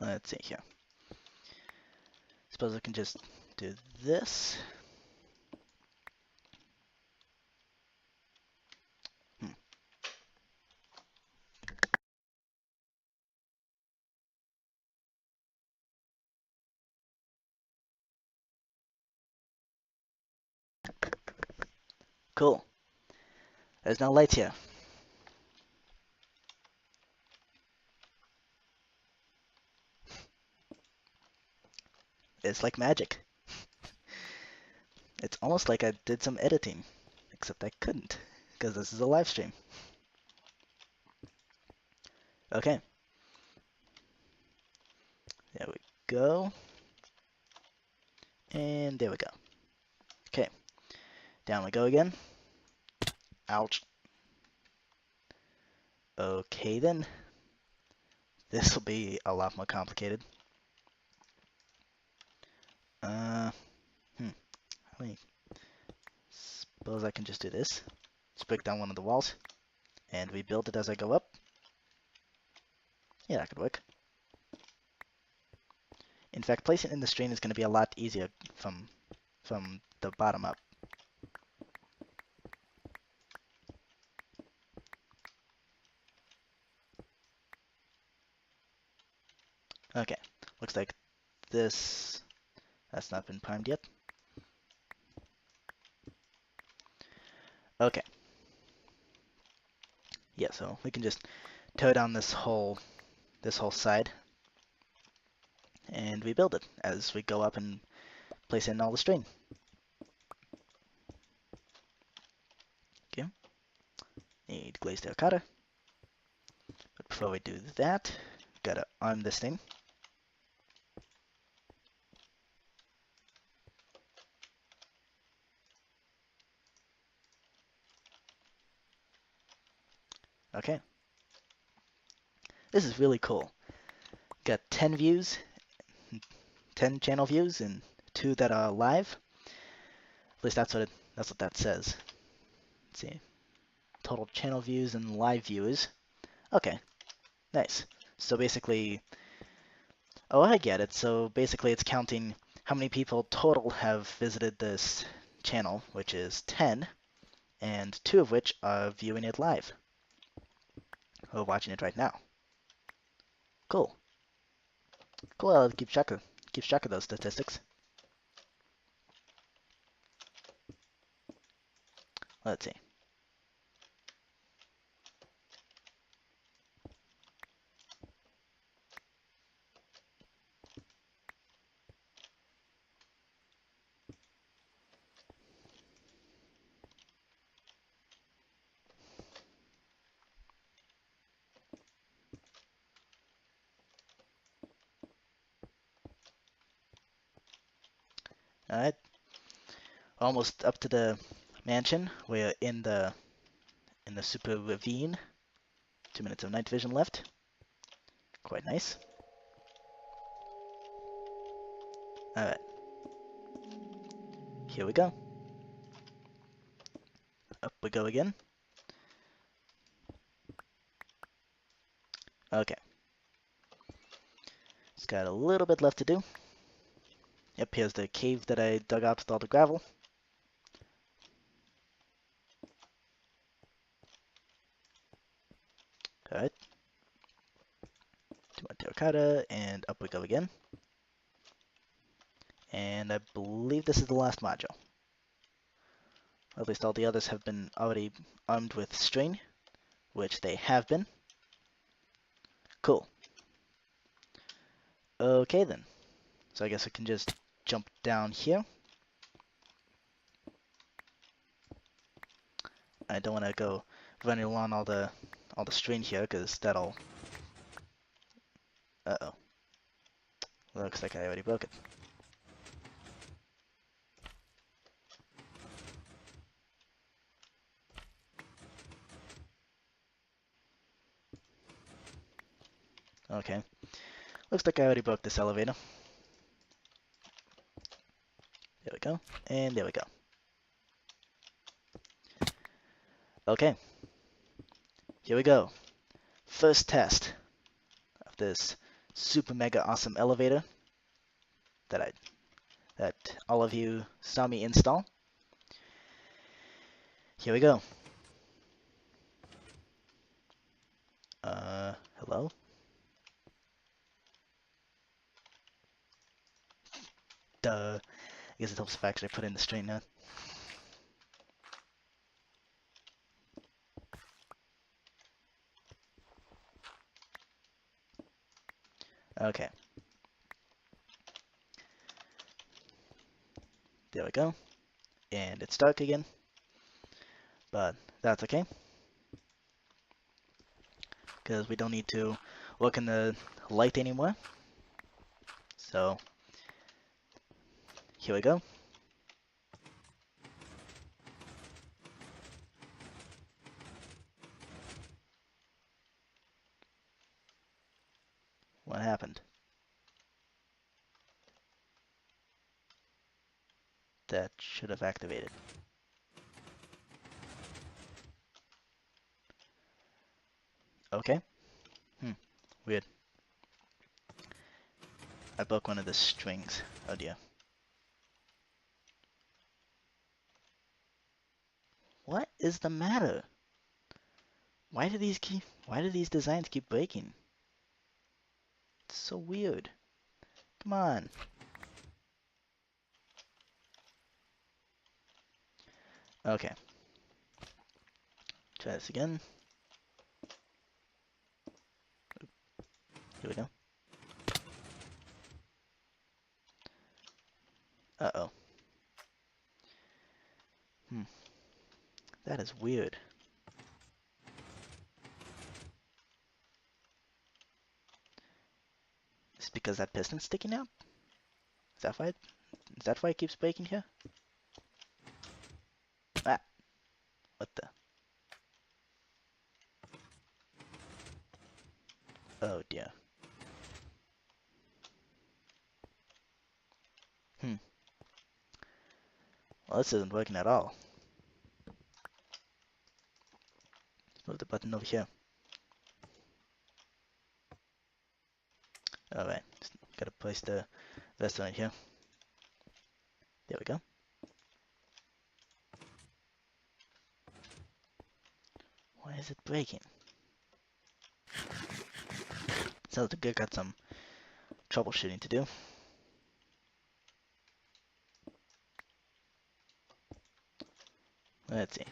Speaker 1: Let's see here. Suppose I can just do this. Hmm. Cool. There's no lights here. It's like magic. It's almost like I did some editing, except I couldn't, because this is a live stream. Okay. There we go. And there we go. Okay. Down we go again. Ouch. Okay then. This will be a lot more complicated. I mean, suppose I can just do this. Let's break down one of the walls and rebuild it as I go up. Yeah, that could work. In fact, placing it in the string is going to be a lot easier from the bottom up. Okay, looks like this has not been primed yet. Okay. Yeah, so we can just tear down this whole side and rebuild it as we go up and place in all the string. Okay. Need glazed terracotta. But before we do that, gotta arm this thing. Okay. This is really cool. Got 10 views, 10 channel views, and 2 that are live. At least that's what that says. Let's see. Total channel views and live viewers. Okay, nice. So basically, oh, I get it. So basically, it's counting how many people total have visited this channel, which is 10, and 2 of which are viewing it live or watching it right now. Cool. Cool. I'll keep track of those statistics. Let's see. All right. Almost up to the mansion. We're in the super ravine. 2 minutes of night vision left. Quite nice. All right. Here we go. Up we go again. Okay. It's got a little bit left to do. Yep, here's the cave that I dug out with all the gravel. Alright. 2 more terracotta, and up we go again. And I believe this is the last module. Or at least all the others have been already armed with string, which they have been. Cool. Okay then. So I guess I can just jump down here. I don't want to go running along all the string here, because that'll... Uh-oh. Looks like I already broke it. Okay. Looks like I already broke this elevator. There we go. And there we go. Okay. Here we go. First test of this super mega awesome elevator that all of you saw me install. Here we go. Hello? Duh. I guess it helps if I actually put in the string now. Okay. There we go. And it's dark again. But that's okay. Because we don't need to work in the light anymore. So, here we go. What happened? That should have activated. Okay. Weird. I broke one of the strings. Oh dear. What is the matter? Why do these designs keep breaking? It's so weird. Come on. Okay. Try this again. Here we go. Uh-oh. That is weird. Is it because that piston's sticking out? Is that why it keeps breaking here? Ah, what the? Oh dear. Well, this isn't working at all. Let's move the button over here. Alright, gotta place the vest on here. There we go. Why is it breaking? Sounds like I got some troubleshooting to do. Let's see.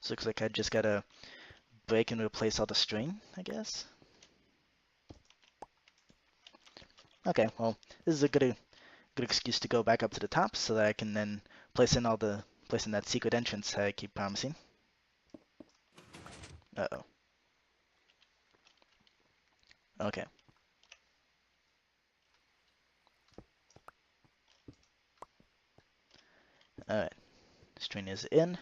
Speaker 1: So looks like I just gotta break and replace all the string, I guess. Okay, well, this is a good excuse to go back up to the top so that I can then place in that secret entrance I keep promising. Uh-oh. Okay. Alright. String is in.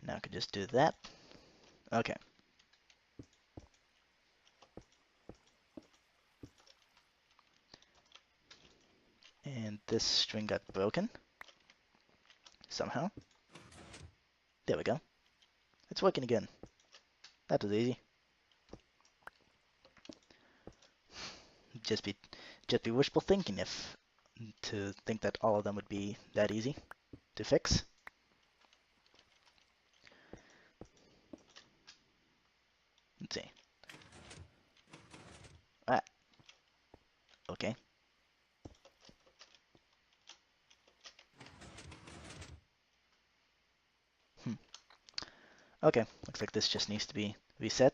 Speaker 1: Now I can just do that. Okay. And this string got broken. Somehow. There we go. It's working again. That was easy. Just be wishful thinking if to think that all of them would be that easy to fix. Let's see. Ah, okay. Okay, looks like this just needs to be reset.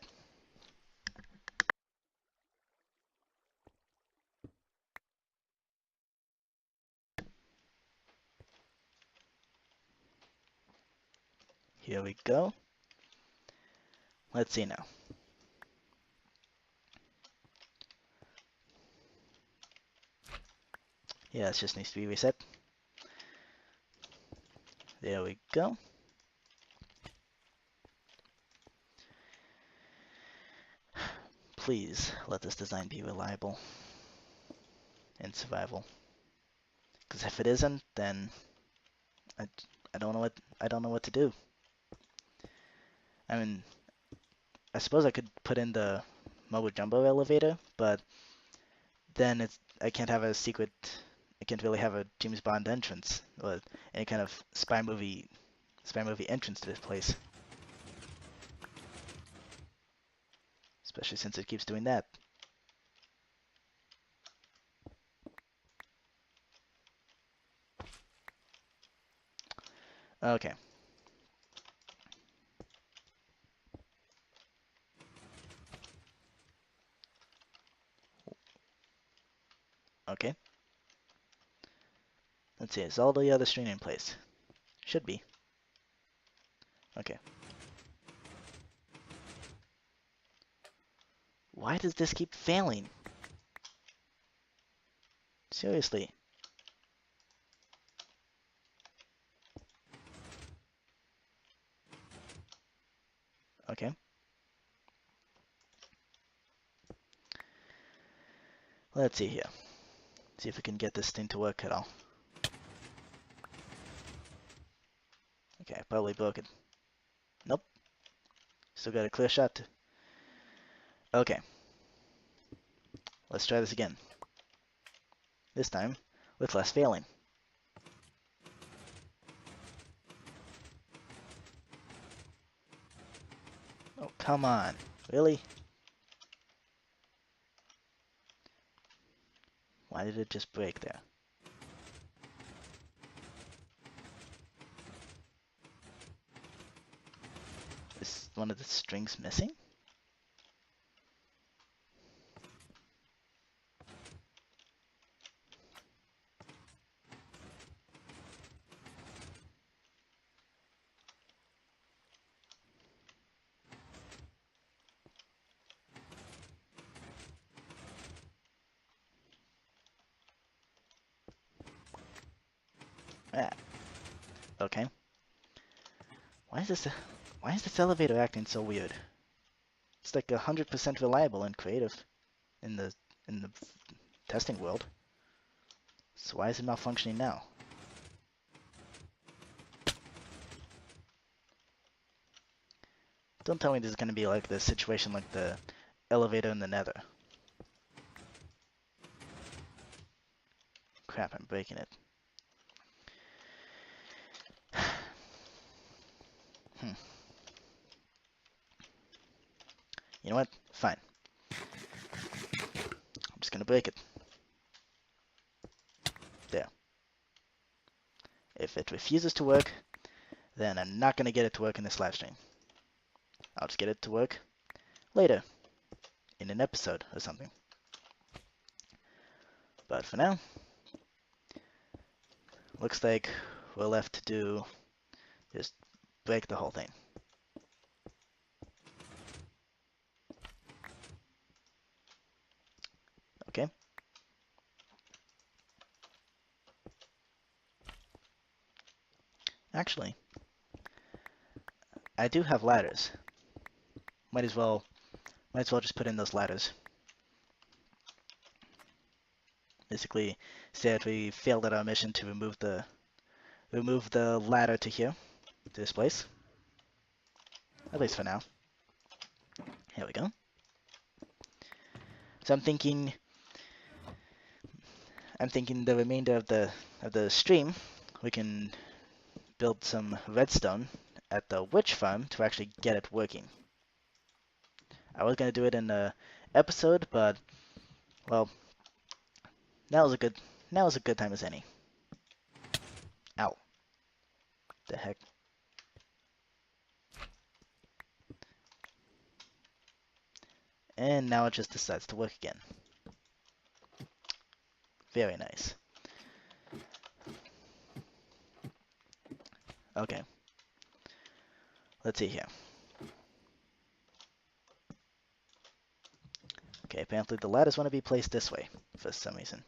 Speaker 1: Here we go. Let's see now. Yeah, this just needs to be reset. There we go. Please let this design be reliable in survival. Because if it isn't, then I don't know what to do. I mean, I suppose I could put in the mobile jumbo elevator, but then I can't have a secret. I can't really have a James Bond entrance or any kind of spy movie entrance to this place. Especially since it keeps doing that. Okay. Okay. Let's see, is all the other string in place? Should be. Okay. Why does this keep failing? Seriously. Okay. Let's see here. See if we can get this thing to work at all. Okay, I probably broke it. Nope. Still got a clear shot. Okay. Let's try this again. This time, with less failing. Oh, come on. Really? Why did it just break there? Is one of the strings missing? Ah, okay. Why is this elevator acting so weird? It's like 100% reliable and creative in the testing world. So why is it malfunctioning now? Don't tell me this is going to be like the situation like the elevator in the Nether. Crap, I'm breaking it. Hmm. You know what? Fine. I'm just going to break it. There. If it refuses to work, then I'm not going to get it to work in this live stream. I'll just get it to work later, in an episode or something. But for now, looks like we're left to do just break the whole thing. Okay? Actually, I do have ladders. Might as well just put in those ladders. Basically, say that we failed at our mission to remove the ladder to here, to this place. At least for now. Here we go. So I'm thinking the remainder of the stream we can build some redstone at the witch farm to actually get it working. I was gonna do it in the episode, but well, now is a good time as any. Ow. The heck. And now it just decides to work again. Very nice. Okay. Let's see here. Okay, apparently the ladders want to be placed this way for some reason.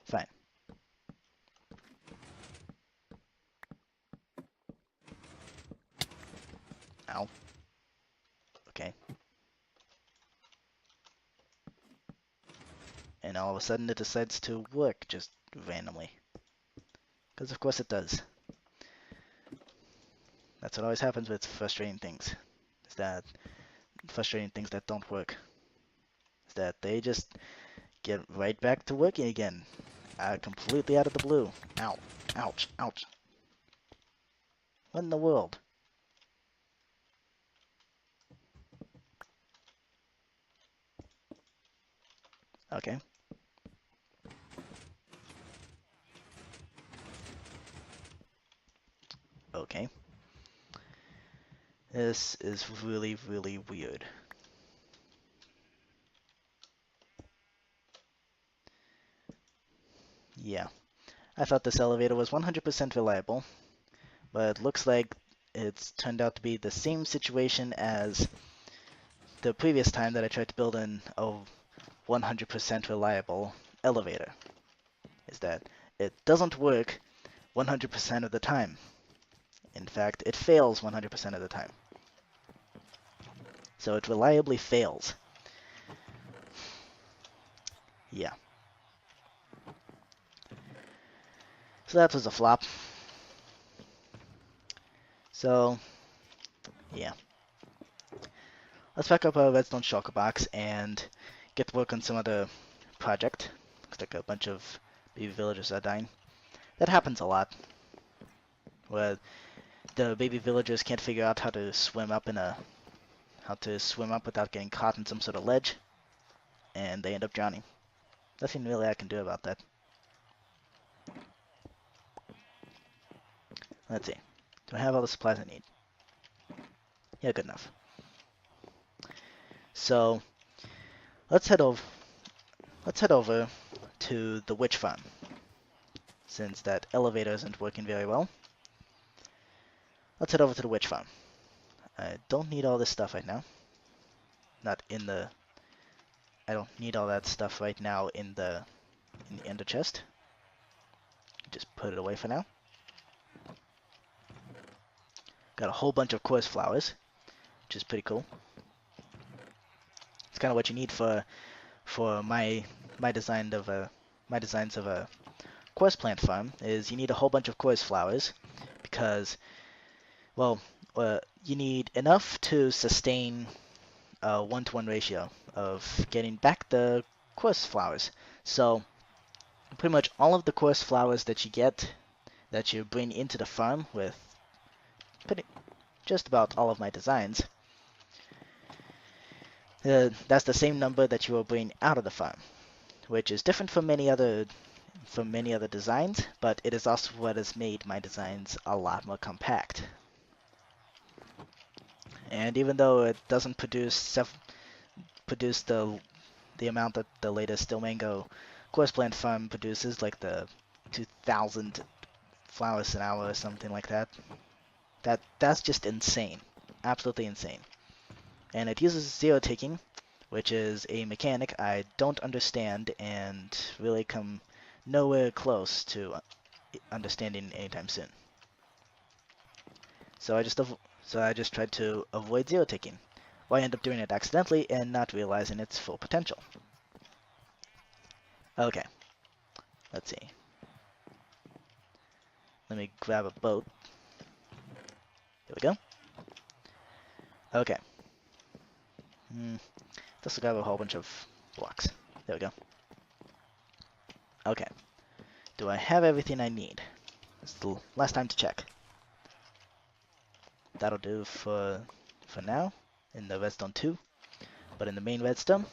Speaker 1: Fine. Ow. Okay. And all of a sudden it decides to work just randomly. Because of course it does. That's what always happens with frustrating things. Is that frustrating things that don't work. Is that they just get right back to working again. Completely out of the blue. Ow. Ouch. Ouch. What in the world? Okay. Okay. This is really, really weird. Yeah. I thought this elevator was 100% reliable, but it looks like it's turned out to be the same situation as the previous time that I tried to build a 100% reliable elevator. Is that it doesn't work 100% of the time. In fact, it fails 100% of the time. So it reliably fails. Yeah. So that was a flop. So, yeah. Let's pack up our redstone shulker box and get to work on some other project. Looks like a bunch of baby villagers are dying. That happens a lot. Where the baby villagers can't figure out how to swim up in a how to swim up without getting caught in some sort of ledge, and they end up drowning. Nothing really I can do about that. Let's see. Do I have all the supplies I need? Yeah, good enough. So let's head over. Let's head over to the witch farm, since that elevator isn't working very well. Let's head over to the witch farm. I don't need all this stuff right now. Not in the. I don't need all that stuff right now in the ender chest. Just put it away for now. Got a whole bunch of course flowers, which is pretty cool. It's kind of what you need for my design of a my designs of a course plant farm. Is you need a whole bunch of course flowers because, well, you need enough to sustain a 1-to-1 ratio of getting back the course flowers. So pretty much all of the course flowers that you get, that you bring into the farm with just about all of my designs, that's the same number that you will bring out of the farm, which is different from many other designs, but it is also what has made my designs a lot more compact. And even though it doesn't produce the amount that the latest Still Mango course plant farm produces, like the 2,000 flowers an hour or something like that, that's just insane, absolutely insane. And it uses zero taking, which is a mechanic I don't understand and really come nowhere close to understanding anytime soon. So I just tried to avoid zero taking. Well, I end up doing it accidentally and not realizing its full potential. Okay, let's see. Let me grab a boat. Here we go. Okay. This will grab a whole bunch of blocks. There we go. Okay. Do I have everything I need? It's the last time to check. That'll do for now in the redstone 2. But in the main redstone,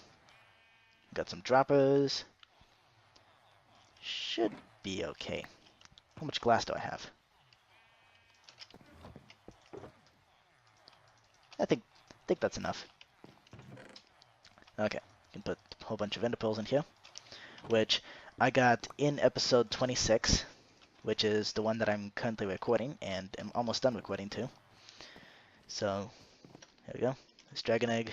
Speaker 1: got some droppers. Should be okay. How much glass do I have? I think that's enough. Okay, can put a whole bunch of ender pearls in here, which I got in episode 26, which is the one that I'm currently recording and am almost done recording too. So there we go. This dragon egg.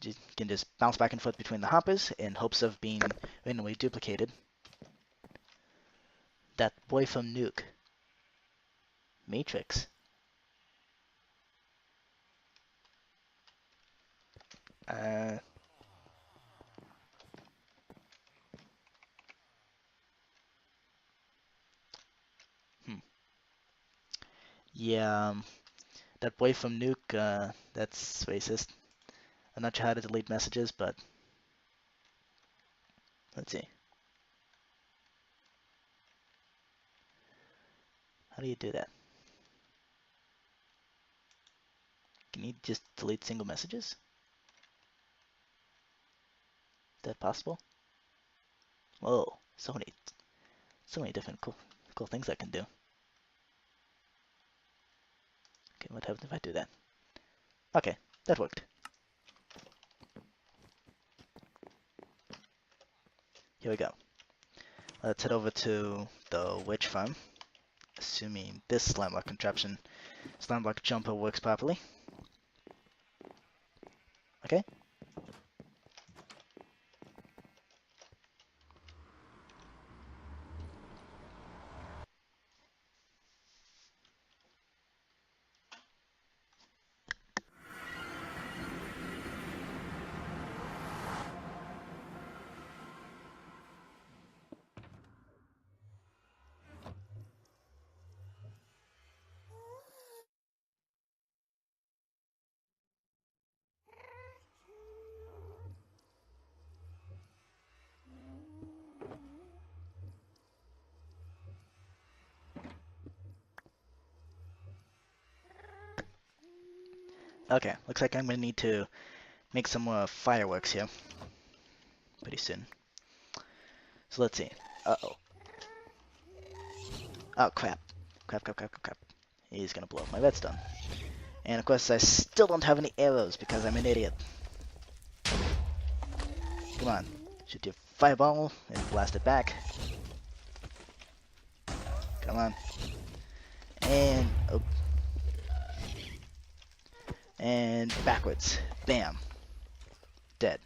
Speaker 1: You can just bounce back and forth between the hoppers in hopes of being randomly duplicated. That boy from Nuke. Matrix. Uh, hmm. Yeah, that boy from Nuke, that's racist. I'm not sure how to delete messages, but let's see. How do you do that? Can you just delete single messages? Is that possible? Whoa, so many different cool things I can do. Okay, what happens if I do that? Okay, that worked. Here we go. Let's head over to the witch farm, assuming this slime block contraption, slime block jumper works properly. Okay, Okay, looks like I'm gonna need to make some more fireworks here pretty soon. So let's see. Uh-oh. Oh, crap. Crap, crap, crap, crap, crap. He's gonna blow up my redstone. And of course, I still don't have any arrows because I'm an idiot. Come on. Shoot your fireball and blast it back. Come on. And... oh. And backwards. Bam. Dead.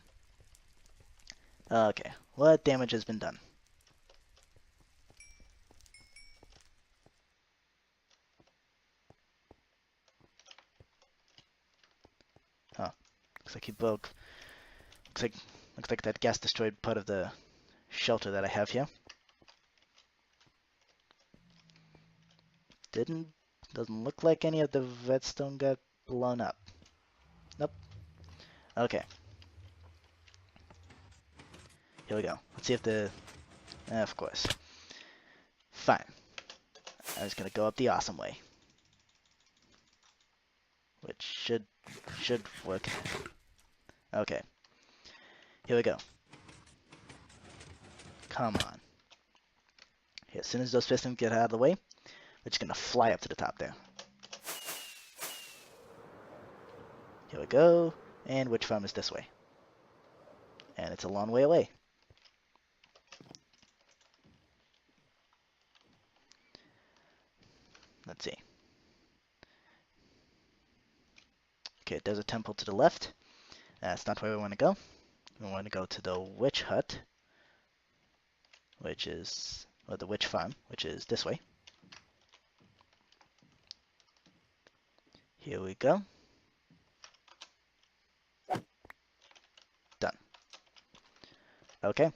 Speaker 1: Okay. What damage has been done? Huh. Looks like he broke. Looks like that gas destroyed part of the shelter that I have here. Doesn't look like any of the redstone got blown up. Nope. Okay. Here we go. Let's see if the... of course. Fine. I was gonna go up the awesome way. Which should work. Okay. Here we go. Come on. Here, as soon as those pistons get out of the way, we're just gonna fly up to the top there. Here we go. And which farm is this way? And it's a long way away. Let's see. Okay, there's a temple to the left. That's not where we want to go. We want to go to the witch hut, which is, or the witch farm, which is this way. Here we go. Done. Okay.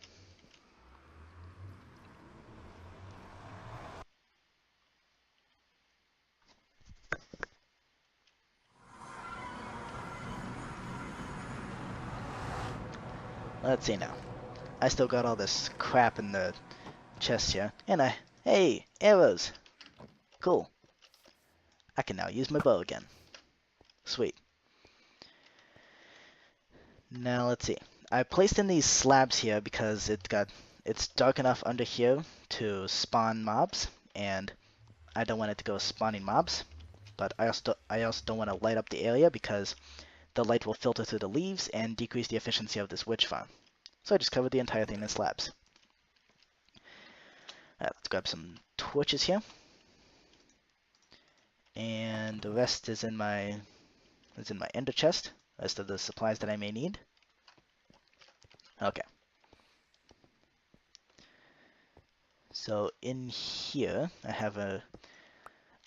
Speaker 1: Let's see now. I still got all this crap in the chest here. And hey, arrows. Cool. I can now use my bow again. Sweet. Now let's see. I placed in these slabs here because it's dark enough under here to spawn mobs, and I don't want it to go spawning mobs. But I also don't want to light up the area because the light will filter through the leaves and decrease the efficiency of this witch farm. So I just covered the entire thing in slabs. Let's grab some torches here. And the rest is in my ender chest. Rest of the supplies that I may need. Okay. So in here, I have a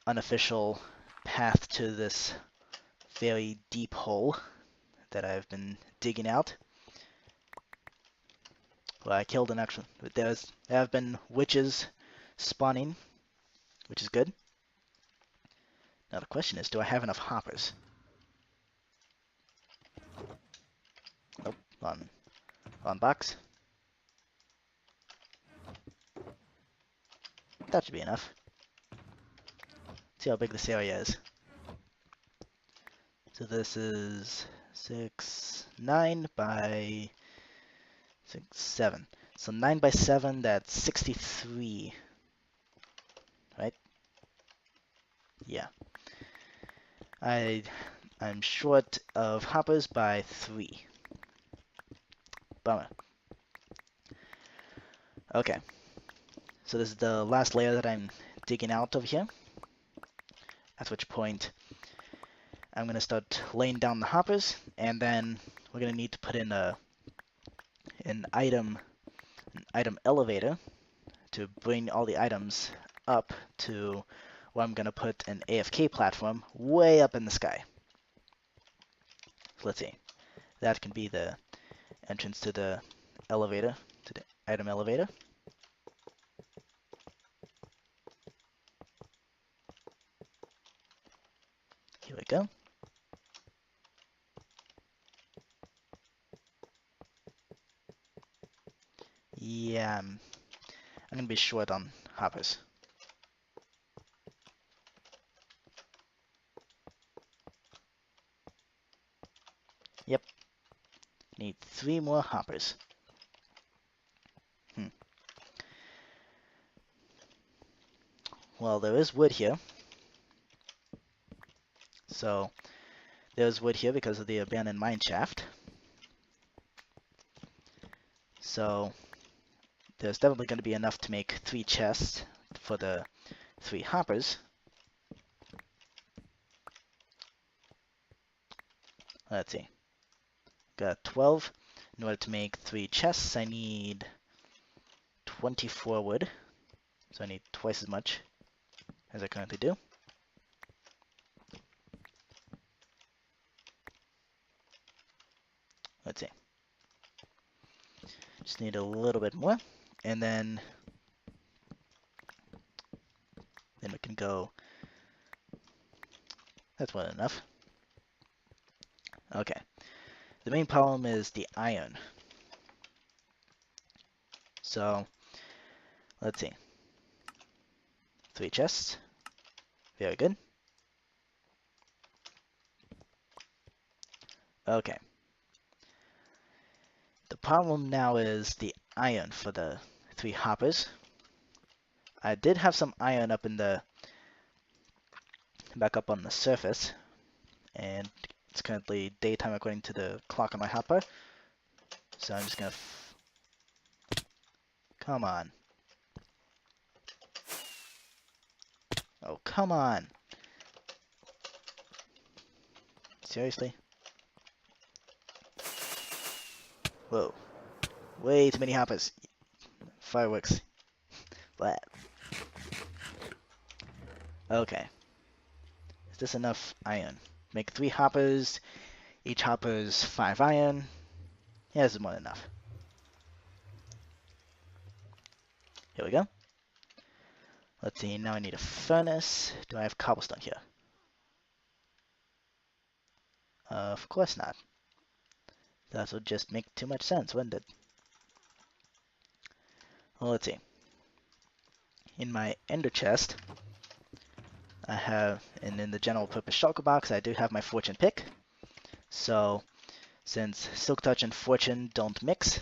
Speaker 1: unofficial path to this very deep hole that I've been digging out. Well, I killed an actual. There have been witches spawning, which is good. Now the question is, do I have enough hoppers? Nope. On box. That should be enough. Let's see how big this area is. So this is 9 by 7. So 9 by 7, that's 63. Right? Yeah. I'm short of hoppers by 3. Bummer. Okay. So this is the last layer that I'm digging out of here. At which point I'm gonna start laying down the hoppers, and then we're gonna need to put in an item elevator to bring all the items up to where I'm gonna put an AFK platform way up in the sky. So let's see. That can be the entrance to the elevator, to the item elevator. Here we go. Yeah, I'm gonna be short on hoppers. Yep. Need 3 more hoppers. Well, there is wood here. So there's wood here because of the abandoned mine shaft. So there's definitely going to be enough to make 3 chests for the 3 hoppers. Let's see. Got 12. In order to make 3 chests, I need 24 wood. So I need twice as much as I currently do. Let's see. Just need a little bit more. And then we can go. That's more than enough. Okay. The main problem is the iron. So let's see. 3 chests. Very good. Okay. The problem now is the iron for the 3 hoppers. I did have some iron up in the back up on the surface, and it's currently daytime according to the clock on my hopper. So I'm just gonna come on. Oh, come on. Seriously? Whoa. Way too many hoppers. Fireworks. Blah. Okay. Is this enough iron? Make 3 hoppers. Each hopper's 5 iron. Yeah, this is more than enough. Here we go. Let's see, now I need a furnace. Do I have cobblestone here? Of course not. That would just make too much sense, wouldn't it? Well, let's see. In my ender chest, I have, and in the general purpose shulker box, I do have my fortune pick. So, since silk touch and fortune don't mix,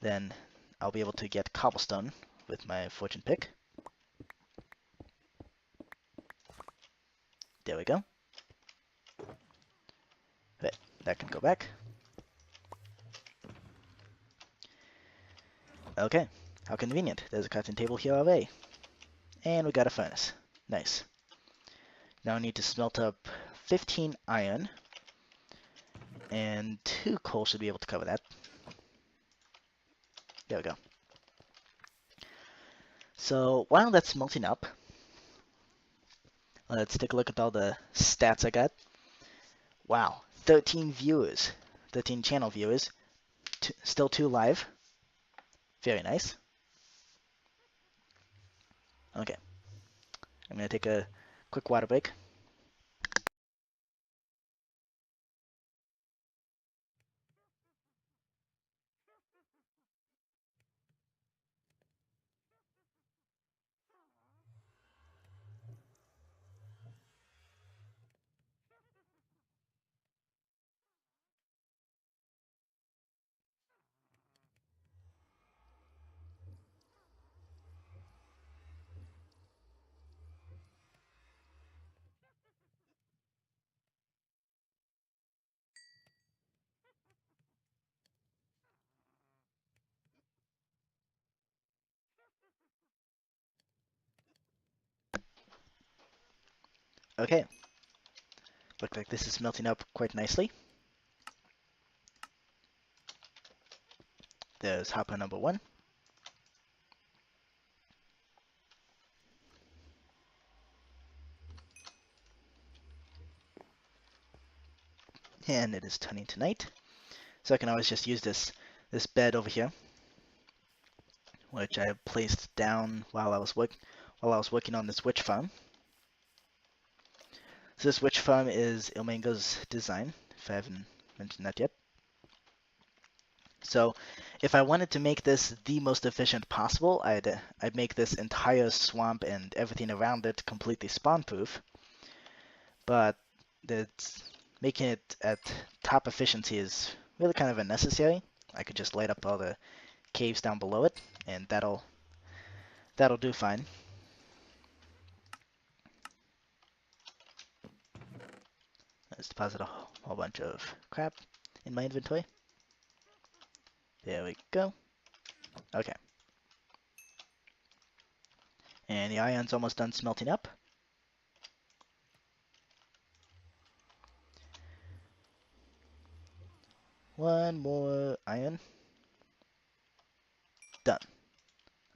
Speaker 1: then I'll be able to get cobblestone with my fortune pick. There we go. Wait, that can go back. Okay, how convenient. There's a crafting table here already. And we got a furnace. Nice. Now I need to smelt up 15 iron, and 2 coal should be able to cover that. There we go. So while that's smelting up, let's take a look at all the stats I got. Wow, 13 viewers, 13 channel viewers, still 2 live. Very nice. Okay, I'm gonna take a quick water break. Okay, looks like this is melting up quite nicely. There's hopper number 1. And it is turning to night. So I can always just use this bed over here, which I placed down while I was working on this witch farm. So this witch farm is Ilmango's design, if I haven't mentioned that yet. So if I wanted to make this the most efficient possible, I'd make this entire swamp and everything around it completely spawn-proof. But making it at top efficiency is really kind of unnecessary. I could just light up all the caves down below it, and that'll do fine. Let's deposit a whole bunch of crap in my inventory. There we go. Okay. And the iron's almost done smelting up. One more iron. Done.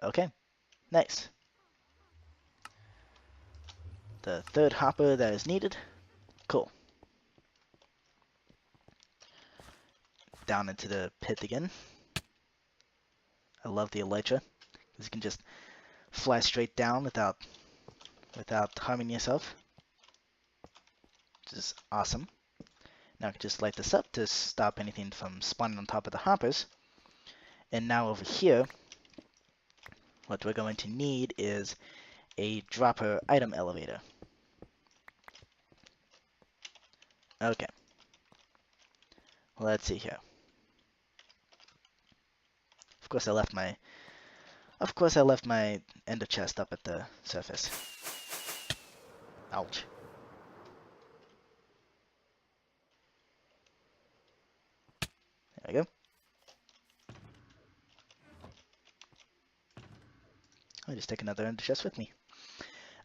Speaker 1: Okay. Nice. The third hopper that is needed. Cool. Down into the pit again. I love the elytra, because you can just fly straight down without harming yourself, which is awesome. Now I can just light this up to stop anything from spawning on top of the hoppers. And now over here, what we're going to need is a dropper item elevator. Okay. Let's see here. Of course I left my ender chest up at the surface. Ouch. There we go. I'll just take another ender chest with me.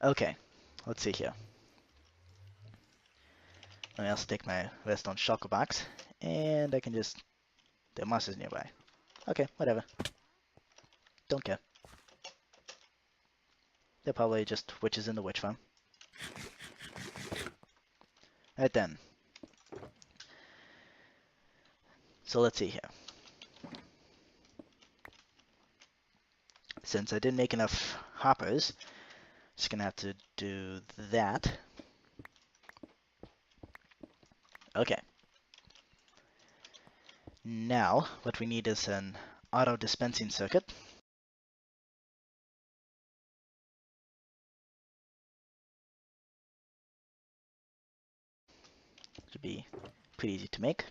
Speaker 1: Okay, let's see here. Let me also take my redstone shulker box, and I can just... There are monsters nearby. Okay, whatever. Don't care. They're probably just witches in the witch farm. Alright then. So let's see here. Since I didn't make enough hoppers, just gonna have to do that. Okay. Now, what we need is an auto dispensing circuit. Should be pretty easy to make.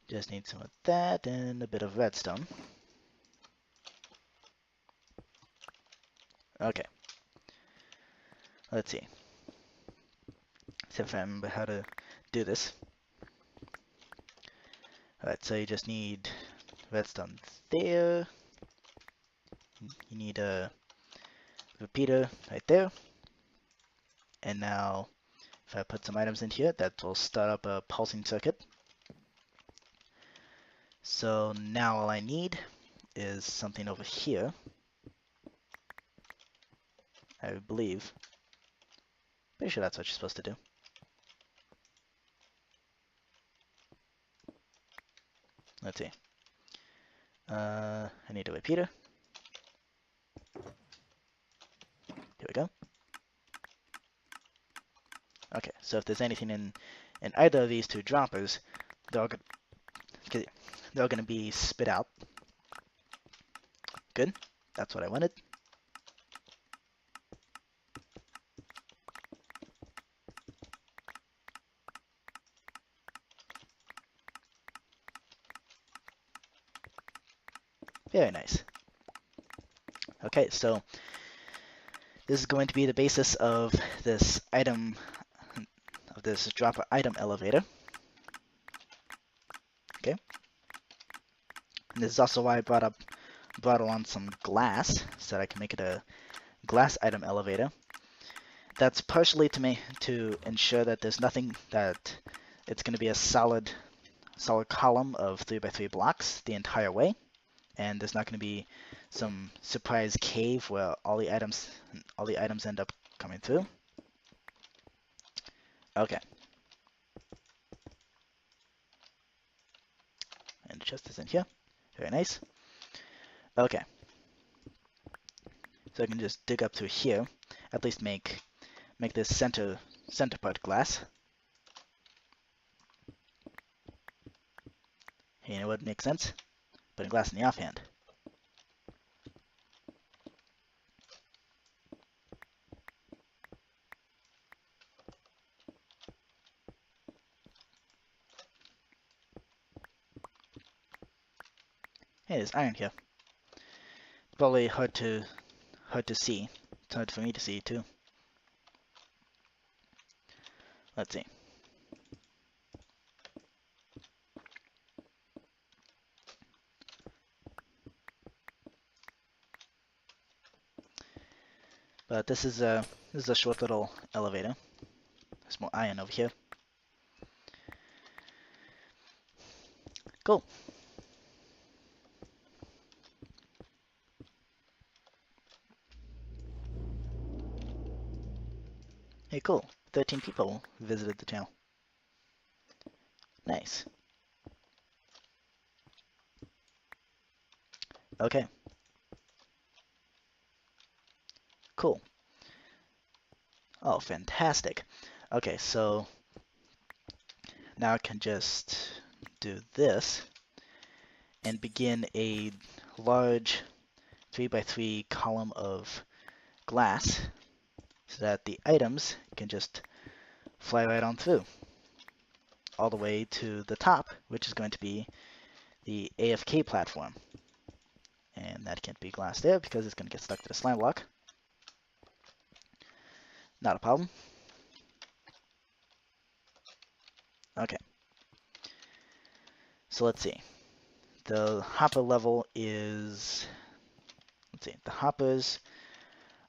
Speaker 1: Just need some of that and a bit of redstone. Okay. Let's see. See if I remember how to do this. Alright, so you just need redstone there. You need a repeater right there. And now, if I put some items in here, that will start up a pulsing circuit. So now all I need is something over here. I believe. Pretty sure that's what you're supposed to do. Let's see. I need a repeater. Here we go. Okay, so if there's anything in either of these two droppers, they're all gonna be spit out. Good. That's what I wanted. Very nice. Okay, so this is going to be the basis of this dropper item elevator. Okay. And this is also why I brought along some glass, so that I can make it a glass item elevator. That's partially to ensure that there's nothing that it's going to be a solid column of 3x3 blocks the entire way, and there's not going to be some surprise cave where all the items end up coming through. Okay. And the chest is in here. Very nice. Okay. So I can just dig up through here, at least make this center part glass. Hey, you know what makes sense? Putting glass in the offhand. Hey, there's iron here. Probably hard to see. It's hard for me to see too. Let's see. But this is a short little elevator. There's more iron over here. Cool. Hey, cool. 13 people visited the channel. Nice. Okay. Cool. Oh, fantastic. Okay, so now I can just do this and begin a large 3x3 column of glass so that the items can just fly right on through all the way to the top, which is going to be the AFK platform. And that can't be glass there because it's going to get stuck to the slime block. Not a problem. Okay. So let's see. The hopper level is, let's see, the hoppers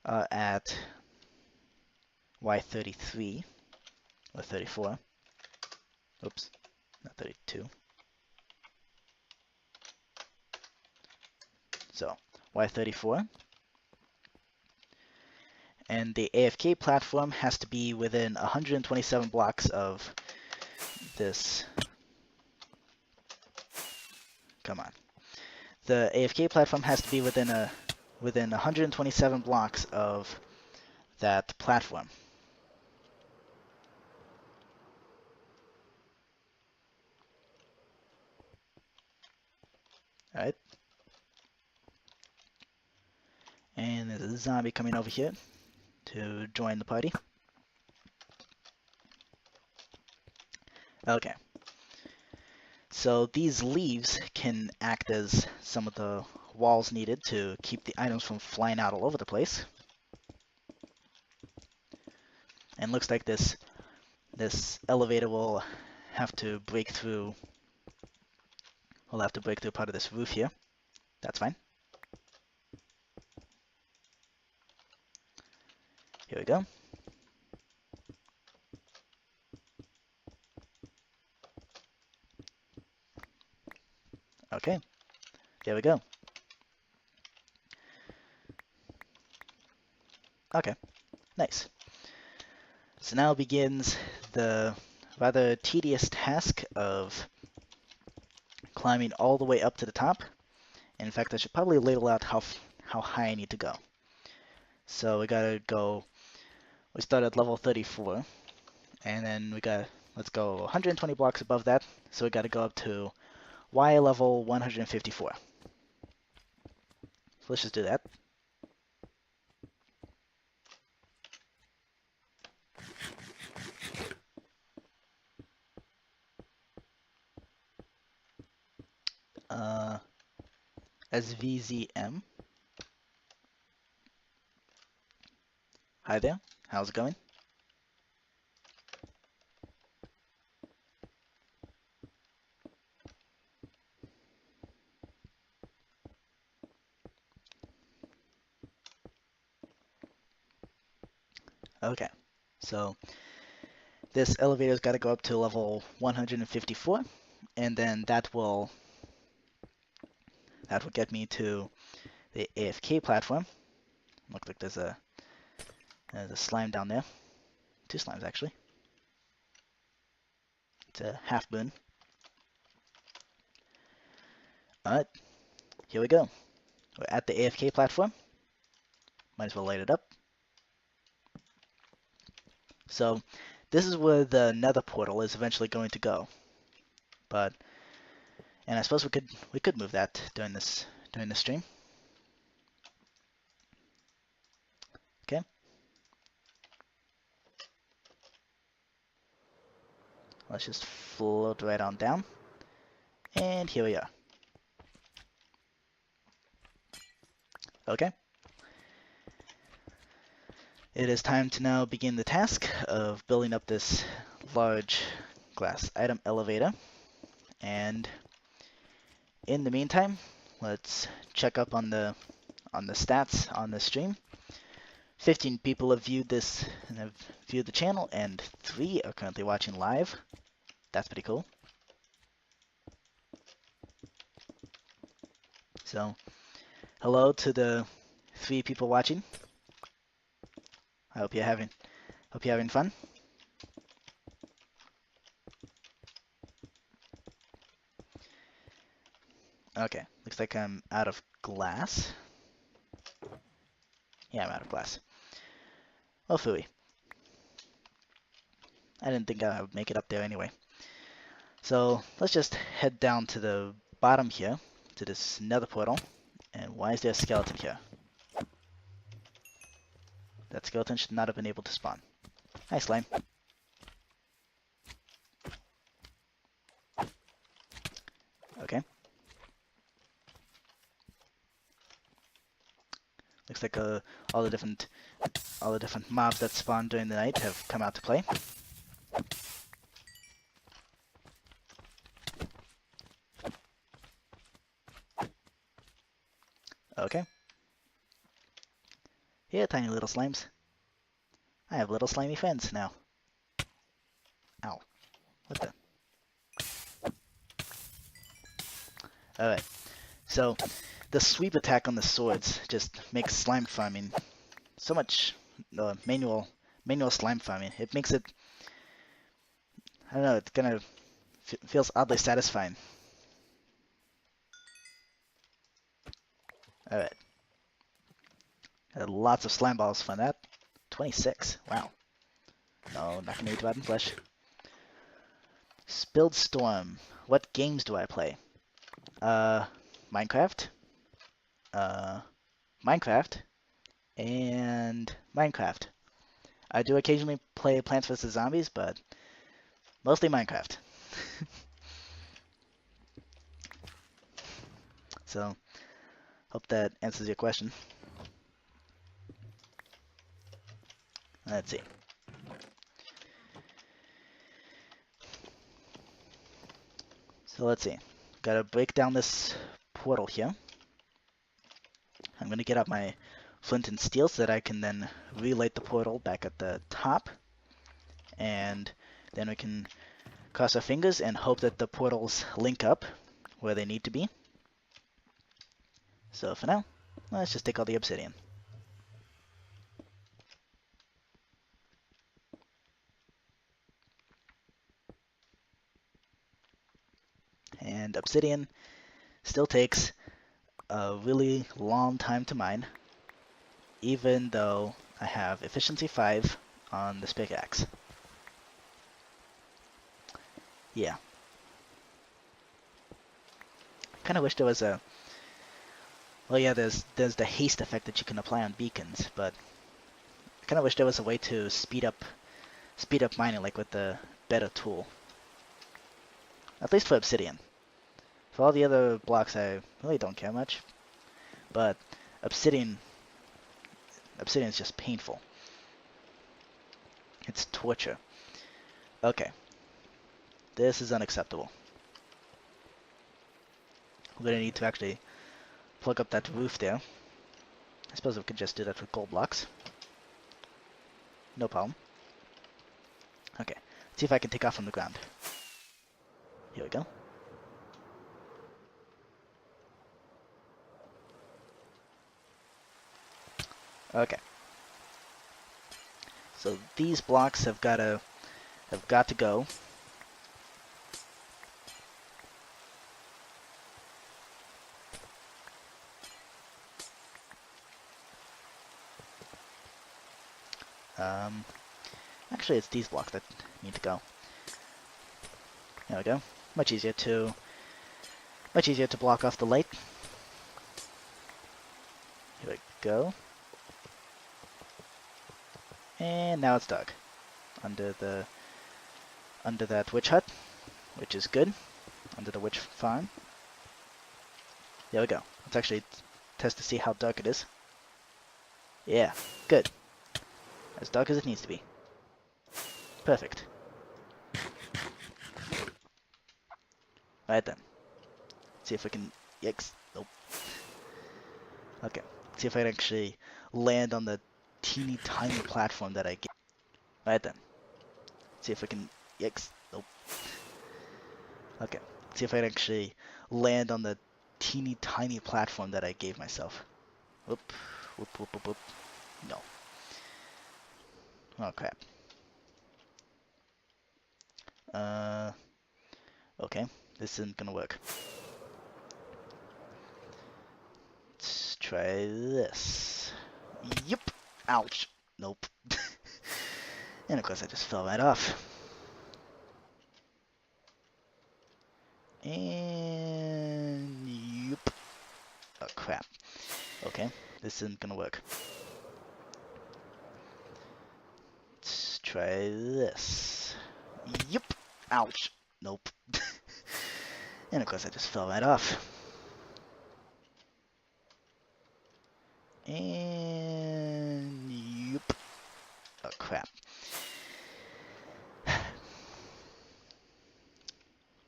Speaker 1: are at Y33 or 34. Oops, not 32. So Y34. And the AFK platform has to be within 127 blocks of this. Come on. The AFK platform has to be within 127 blocks of that platform. All right. And there's a zombie coming over here to join the party. Okay. So these leaves can act as some of the walls needed to keep the items from flying out all over the place. And looks like this elevator will have to break through. We'll have to break through part of this roof here. That's fine. Here we go. Okay. There we go. Okay. Nice. So now begins the rather tedious task of climbing all the way up to the top. In fact, I should probably label out how high I need to go. So we gotta go. We start at level 34, and then let's go 120 blocks above that. So we gotta go up to Y level 154. So let's just do that. SVZM. Hi there. How's it going? Okay. So this elevator's got to go up to level 154, and then that will get me to the AFK platform. Looks like there's a slime down there. Two slimes actually. It's a half moon. Alright, here we go. We're at the AFK platform. Might as well light it up. So this is where the nether portal is eventually going to go. And I suppose we could move that during this stream. Okay. Let's just float right on down. And here we are. Okay. It is time to now begin the task of building up this large glass item elevator. And in the meantime, let's check up on the stats on the stream. 15 people have viewed this and have viewed the channel, and 3 are currently watching live. That's pretty cool. So, hello to the 3 people watching. I hope you're having fun. Okay, looks like I'm out of glass. Yeah, I'm out of glass. Oh, phooey. I didn't think I would make it up there anyway. So let's just head down to the bottom here, to this nether portal. And why is there a skeleton here? That skeleton should not have been able to spawn. Hi, slime. Okay. Looks like all the different mobs that spawn during the night have come out to play. Okay. Here, tiny little slimes. I have little slimy friends now. Ow. What the? Alright. So, the sweep attack on the swords just makes slime farming so much manual slime farming. It makes it, I don't know, it kind of feels oddly satisfying. Alright. Lots of slime balls from that. 26. Wow. No, not gonna eat rotten flesh. Spilled Storm. What games do I play? Minecraft. Minecraft. And Minecraft. I do occasionally play Plants vs. Zombies, but mostly Minecraft. So, hope that answers your question. Let's see. So let's see. Gotta break down this portal here. I'm gonna get out my flint and steel so that I can then relight the portal back at the top. And then we can cross our fingers and hope that the portals link up where they need to be. So for now, let's just take all the obsidian. And obsidian still takes a really long time to mine, even though I have efficiency 5 on this pickaxe. Yeah. Kind of wish there was a... Well, yeah, there's the haste effect that you can apply on beacons, but I kind of wish there was a way to speed up mining, like with the better tool. At least for obsidian. For all the other blocks, I really don't care much. But obsidian is just painful. It's torture. Okay. This is unacceptable. We're gonna need to actually plug up that roof there. I suppose we could just do that with gold blocks. No problem. Okay. Let's see if I can take off from the ground. Here we go. Okay. So these blocks have got to go. Actually, it's these blocks that need to go. There we go. Much easier to block off the light. Here we go. And now it's dark under that witch hut, which is good. Under the witch farm. There we go. Let's actually test to see how dark it is. Yeah, good. As dark as it needs to be. Perfect. Alright then. See if we can... Yikes. Nope. Okay. See if I can actually land on the teeny tiny platform that I gave. Alright then. See if we can... Yikes. Nope. Okay. See if I can actually land on the teeny tiny platform that I gave myself. Whoop. Whoop, whoop, whoop, whoop. No. Oh, crap. Okay. This isn't gonna work. Let's try this. Yep. Ouch. Nope. And of course I just fell right off. And yep. Oh crap. Okay, this isn't gonna work. Let's try this. Yep. Ouch. Nope. And of course I just fell right off. And yep. Oh crap.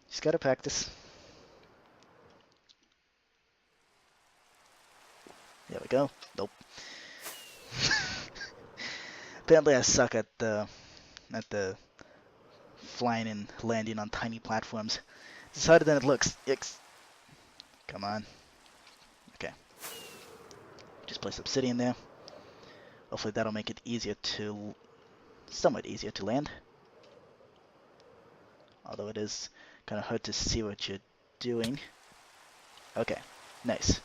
Speaker 1: Just gotta practice. There we go. Nope. Apparently I suck at the flying and landing on tiny platforms. It's harder than it looks. Yikes. Come on. Okay. Just place obsidian there. Hopefully that'll make it easier to... somewhat easier to land. Although it is kind of hard to see what you're doing. Okay. Nice.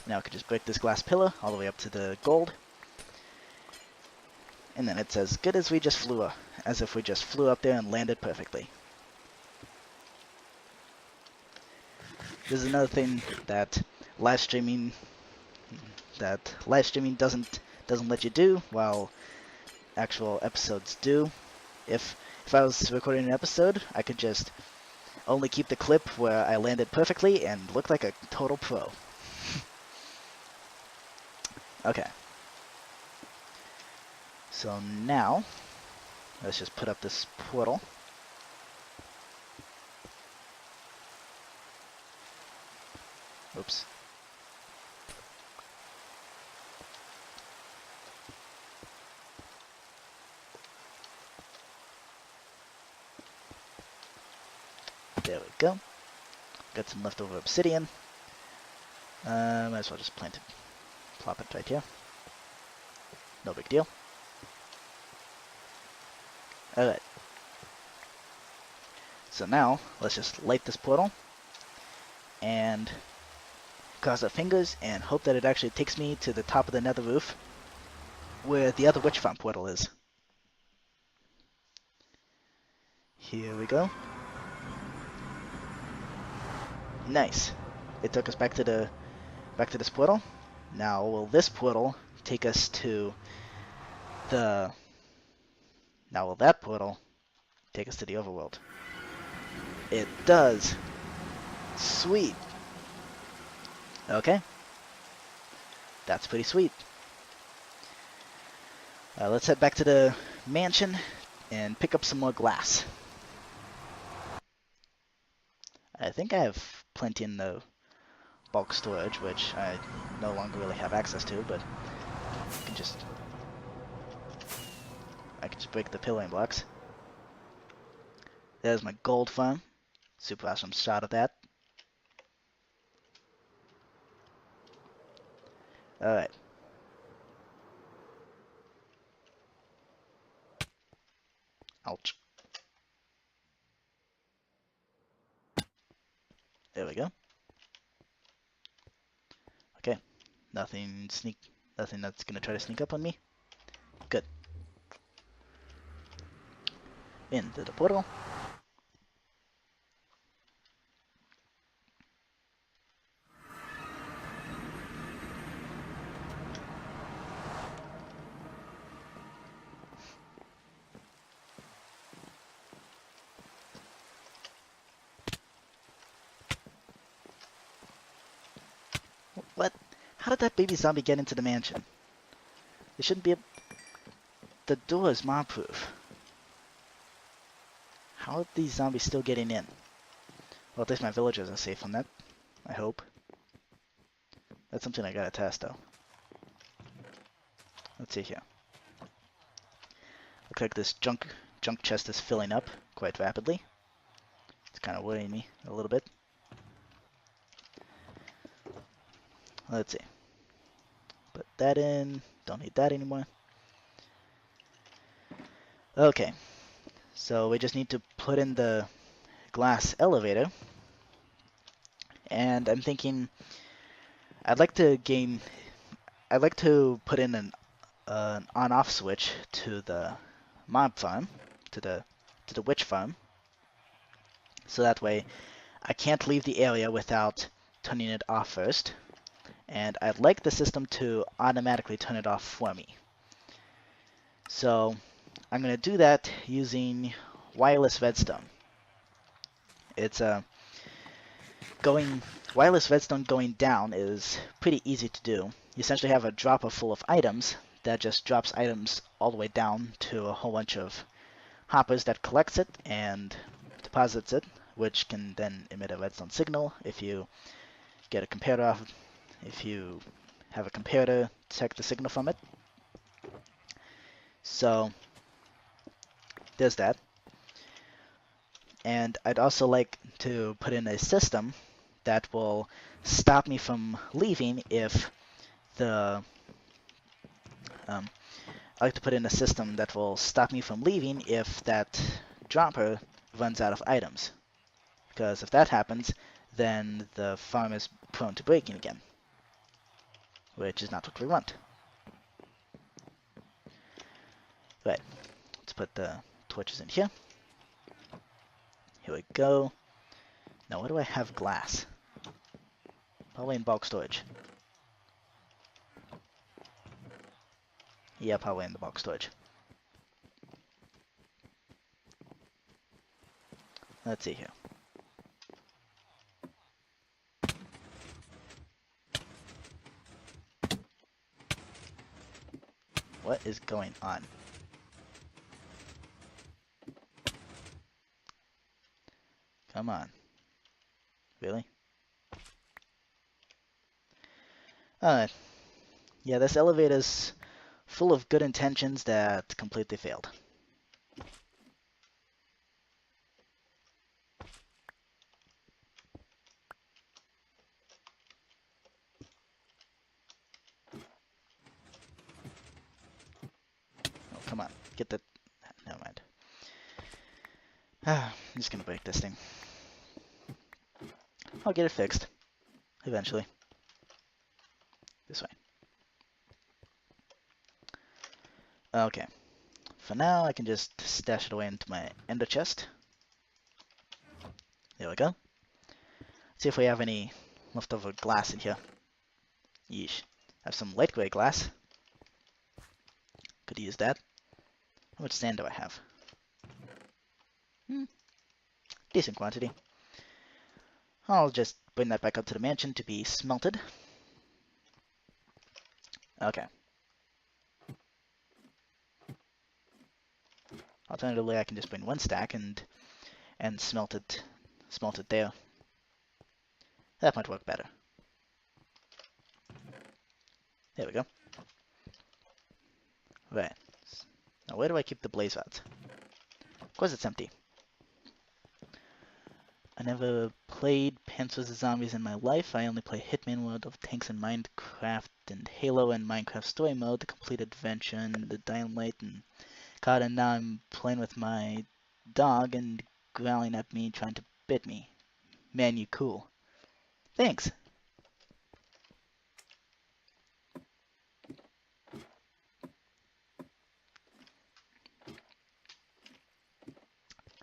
Speaker 1: Now I can just break this glass pillar all the way up to the gold. And then it's as good as we just flew up. As if we just flew up there and landed perfectly. This is another thing that live streaming doesn't let you do, while actual episodes do. If I was recording an episode, I could just only keep the clip where I landed perfectly and look like a total pro. Okay. So now, let's just put up this portal. Oops. There we go. Got some leftover obsidian. Might as well just plop it right here. No big deal. Alright. So now, let's just light this portal. And cross our fingers and hope that it actually takes me to the top of the nether roof, where the other witch farm portal is. Here we go. Nice. It took us back to this portal. Now will this portal take us to the... Now will that portal take us to the overworld? It does. Sweet. Okay. That's pretty sweet. Let's head back to the mansion and pick up some more glass. I think I have plenty in the bulk storage, which I no longer really have access to, but I can just break the pillaring blocks. There's my gold farm. Super awesome shot of that. Alright. Ouch. There we go. Okay. Nothing that's gonna try to sneak up on me. Good. Into the portal. What? How did that baby zombie get into the mansion? It shouldn't be. The door is mob-proof. How are these zombies still getting in? Well, at least my villagers are safe from that. I hope. That's something I gotta test, though. Let's see here. Looks like this junk chest is filling up quite rapidly. It's kind of worrying me a little bit. Let's see. Put that in. Don't need that anymore. Okay. So we just need to put in the glass elevator. And I'm thinking I'd like to put in an on-off switch to the mob farm, to the witch farm. So that way I can't leave the area without turning it off first. And I'd like the system to automatically turn it off for me. So I'm going to do that using wireless redstone. It's wireless redstone going down is pretty easy to do. You essentially have a dropper full of items that just drops items all the way down to a whole bunch of hoppers that collects it and deposits it, which can then emit a redstone signal if you get a comparator off, if you have a comparator detect the signal from it. So there's that. And I'd also like to put in a system that will stop me from leaving if the I like to put in a system that will stop me from leaving if that dropper runs out of items. Because if that happens, then the farm is prone to breaking again, which is not what we want. Right, let's put the torches in here. Here we go. Now, where do I have glass? Probably in bulk storage. Yeah, probably in the bulk storage. Let's see here. What is going on? Come on. Really? Alright. Yeah, this elevator's full of good intentions that completely failed. Oh, come on. Get the... Never mind. I'm just gonna break this thing. I'll get it fixed. Eventually. This way. Okay. For now, I can just stash it away into my ender chest. There we go. See if we have any leftover glass in here. Yeesh. I have some light gray glass. Could use that. How much sand do I have? Decent quantity. I'll just bring that back up to the mansion to be smelted. Okay. Alternatively, I can just bring one stack and smelt it there. That might work better. There we go. Right. Now where do I keep the blaze rods? Of course it's empty. I never played Plants vs. Zombies in my life. I only play Hitman World of Tanks and Minecraft and Halo and Minecraft Story Mode, the complete adventure and the Dynamite and God, and now I'm playing with my dog and growling at me trying to bit me. Man, you cool. Thanks.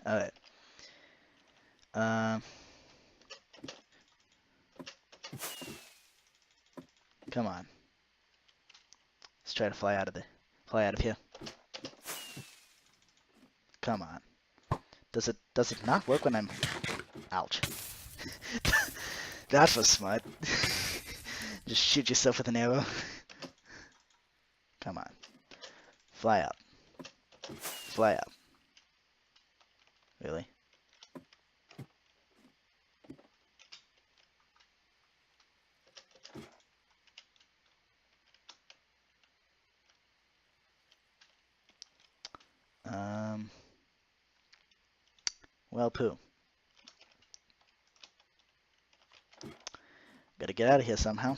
Speaker 1: Alright. Come on. Let's try to fly out of here. Come on. Does it not work when I'm... Ouch. That was smart. Just shoot yourself with an arrow. Come on. Fly up. Fly up. Really? Well, poo. Gotta get out of here somehow.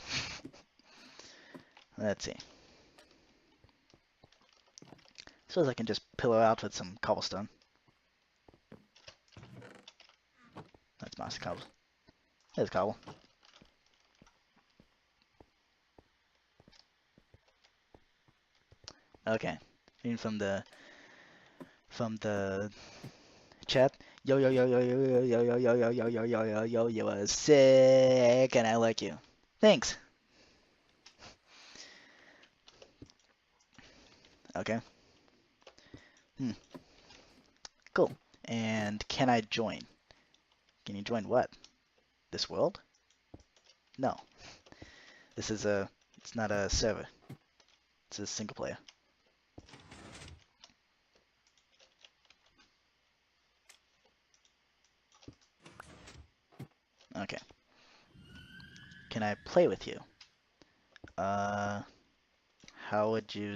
Speaker 1: Let's see. Suppose I can just pillow out with some cobblestone. That's master cobble. There's cobble. Okay. Reading from the chat. Yo yo yo yo yo yo yo yo yo yo yo yo yo yo yo, you are sick and I like you. Thanks. Okay. Cool. And can I join? Can you join what? This world? No. This is it's not a server. It's a single player. Okay. Can I play with you? How would you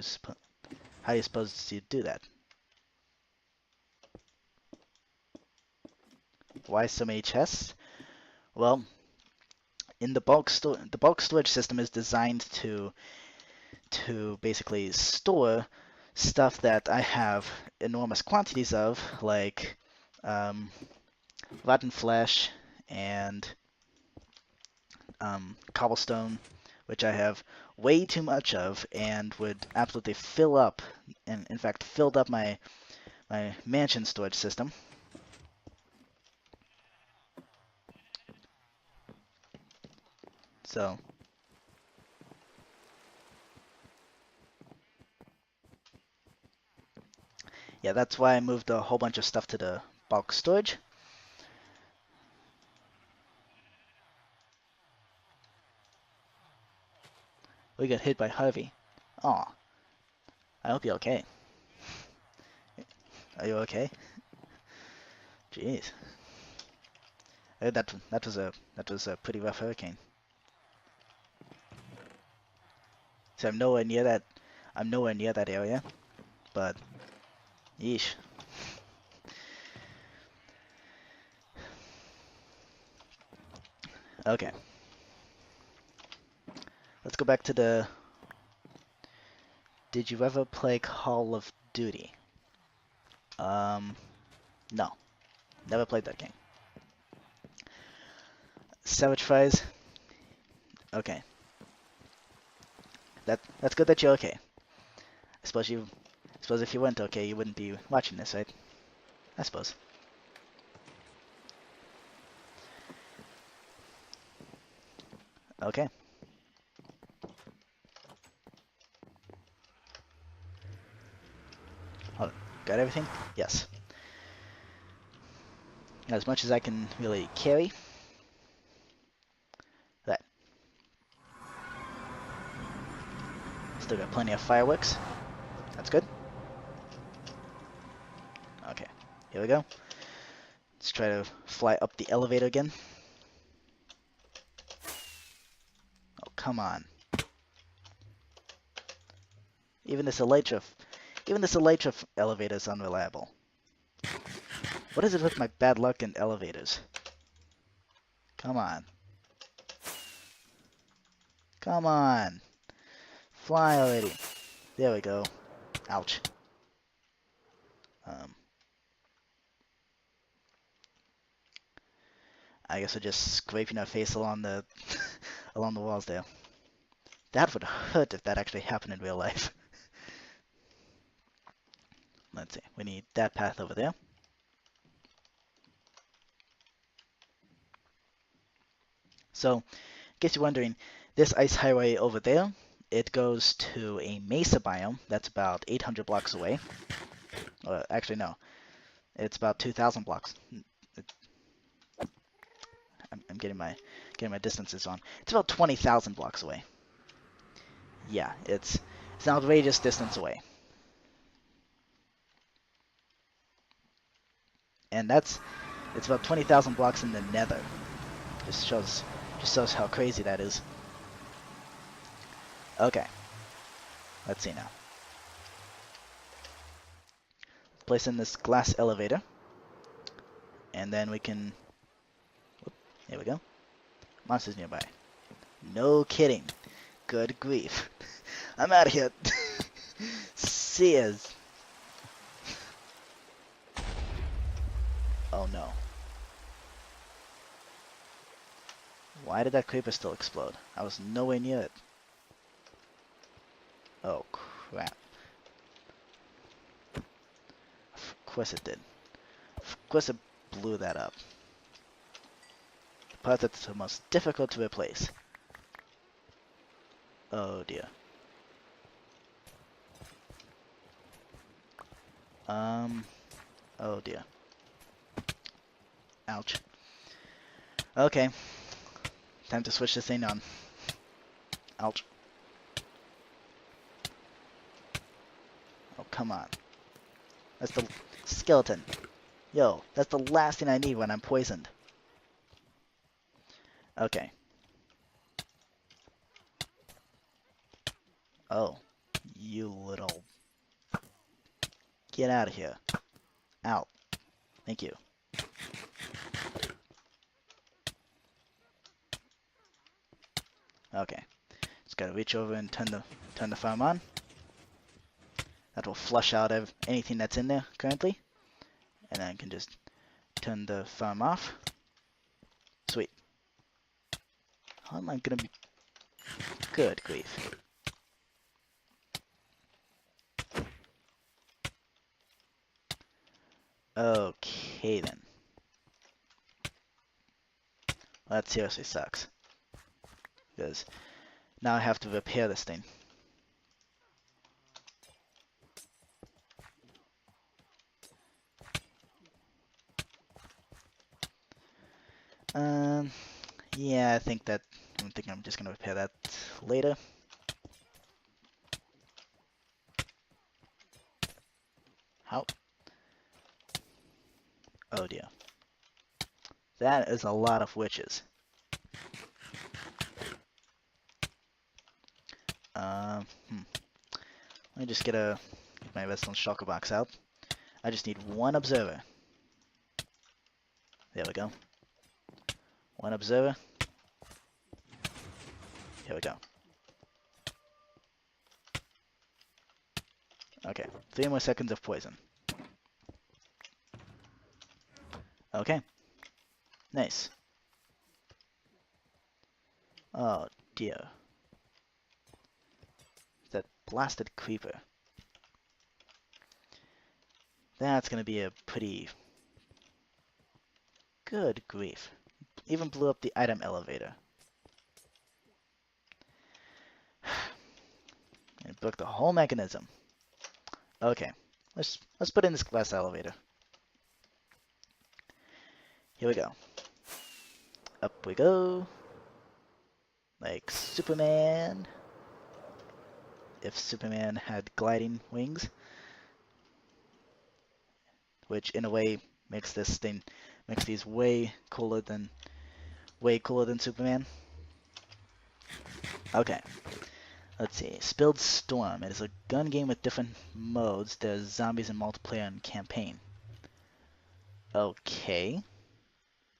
Speaker 1: how do you suppose you do that? Why so many chests? Well, in the bulk storage system is designed to basically store stuff that I have enormous quantities of, like rotten flesh and cobblestone, which I have way too much of and would absolutely fill up, and in fact filled up my mansion storage system. So yeah, that's why I moved a whole bunch of stuff to the bulk storage. We got hit by Harvey. Aw, I hope you're okay. Are you okay? Jeez. That was a pretty rough hurricane. So I'm nowhere near that. I'm nowhere near that area, but yeesh. Okay. Let's go back to the. Did you ever play Call of Duty? No, never played that game. Savage Fries. Okay. That's good that you're okay. I suppose if you weren't okay, you wouldn't be watching this, right? I suppose. Okay. Hold on. Got everything? Yes. As much as I can really carry. That. Still got plenty of fireworks. That's good. Okay. Here we go. Let's try to fly up the elevator again. Oh, come on. Even this elytra elevator is unreliable. What is it with my bad luck in elevators? Come on. Come on. Fly already. There we go. Ouch. I guess we're just scraping our face along the along the walls there. That would hurt if that actually happened in real life. Let's see. We need that path over there. So, in case you're wondering, this ice highway over there, it goes to a mesa biome that's about 800 blocks away. Actually, no. It's about 2,000 blocks. I'm getting my distances on. It's about 20,000 blocks away. Yeah, it's an outrageous distance away. and it's about 20,000 blocks in the Nether. Just shows how crazy that is. Okay, let's see now. Place in this glass elevator, and then we can. Whoop, here we go. Monsters nearby. No kidding. Good grief. I'm out of here. Sears. Oh no. Why did that creeper still explode? I was nowhere near it. Oh crap. Of course it did. Of course it blew that up. The part that's the most difficult to replace. Oh dear. Oh dear. Ouch. Okay. Time to switch this thing on. Ouch. Oh, come on. That's the skeleton. Yo, that's the last thing I need when I'm poisoned. Okay. Oh. You little... Get out of here. Out. Thank you. Okay. Just gotta reach over and turn the farm on. That will flush out anything that's in there currently. And then I can just turn the farm off. Sweet. How am I gonna be... Good grief. Okay then. Well, that seriously sucks. Because now I have to repair this thing. Yeah, I think I'm just gonna repair that later. How? Oh dear. That is a lot of witches. Let me just get my redstone shulker box out. I just need one observer. There we go. One observer. Here we go. Okay, 3 more seconds of poison. Okay, nice. Oh dear. That blasted creeper. That's gonna be a pretty... Good grief. Even blew up the item elevator. It broke the whole mechanism. Okay, let's put in this glass elevator. Here we go. Up we go. Like Superman. If Superman had gliding wings. Which in a way makes these way cooler than Superman. Okay. Let's see. Spilled Storm. It is a gun game with different modes. There's zombies and multiplayer and campaign. Okay.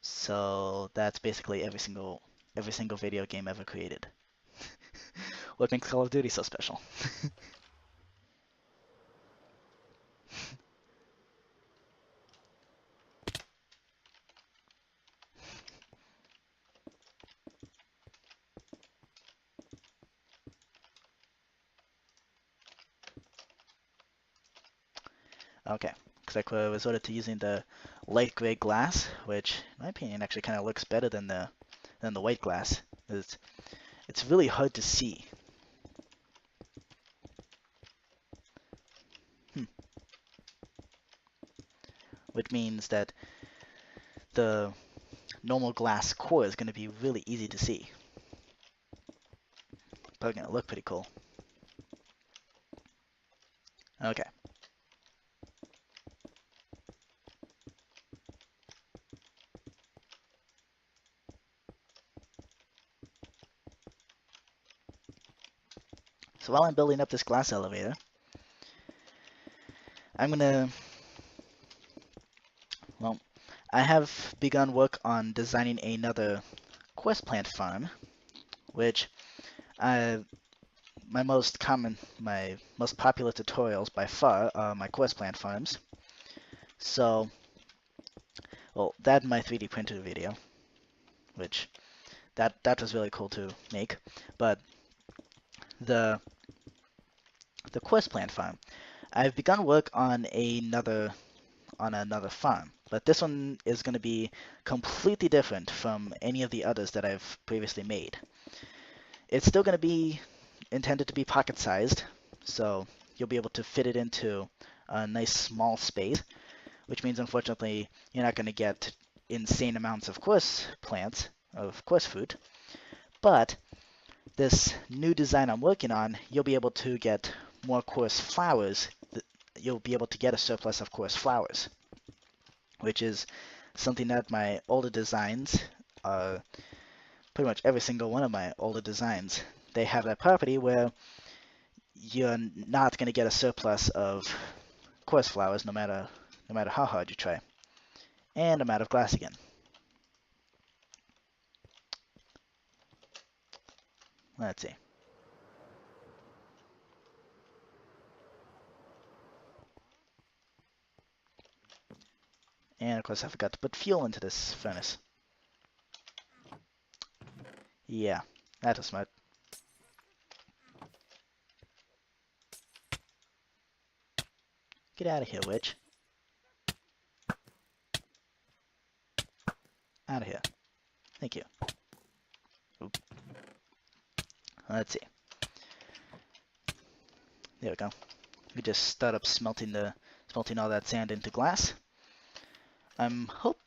Speaker 1: So that's basically every single video game ever created. What makes Call of Duty so special? Okay, because I could have resorted to using the light gray glass, which, in my opinion, actually kind of looks better than the white glass. It's really hard to see. Which means that the normal glass core is going to be really easy to see. Probably going to look pretty cool. Okay. So while I'm building up this glass elevator, I'm gonna, well, I have begun work on designing another quest plant farm, which I, my most popular tutorials by far are my quest plant farms. So, well, that and my 3D printer video, which that was really cool to make. But the quest plant farm, I've begun work on another farm, but this one is going to be completely different from any of the others that I've previously made. It's still going to be intended to be pocket-sized, so you'll be able to fit it into a nice small space, which means unfortunately you're not going to get insane amounts of course plants, of course food, but this new design I'm working on, you'll be able to get more coarse flowers. You'll be able to get a surplus of coarse flowers, which is something that my older designs, pretty much every single one of my older designs, they have that property where you're not going to get a surplus of coarse flowers no matter how hard you try. And I'm out of glass again. Let's see. And of course I forgot to put fuel into this furnace. Yeah, that was smart. Get out of here, witch. Out of here. Thank you. Oop. Let's see. There we go. We just start up smelting all that sand into glass. Hope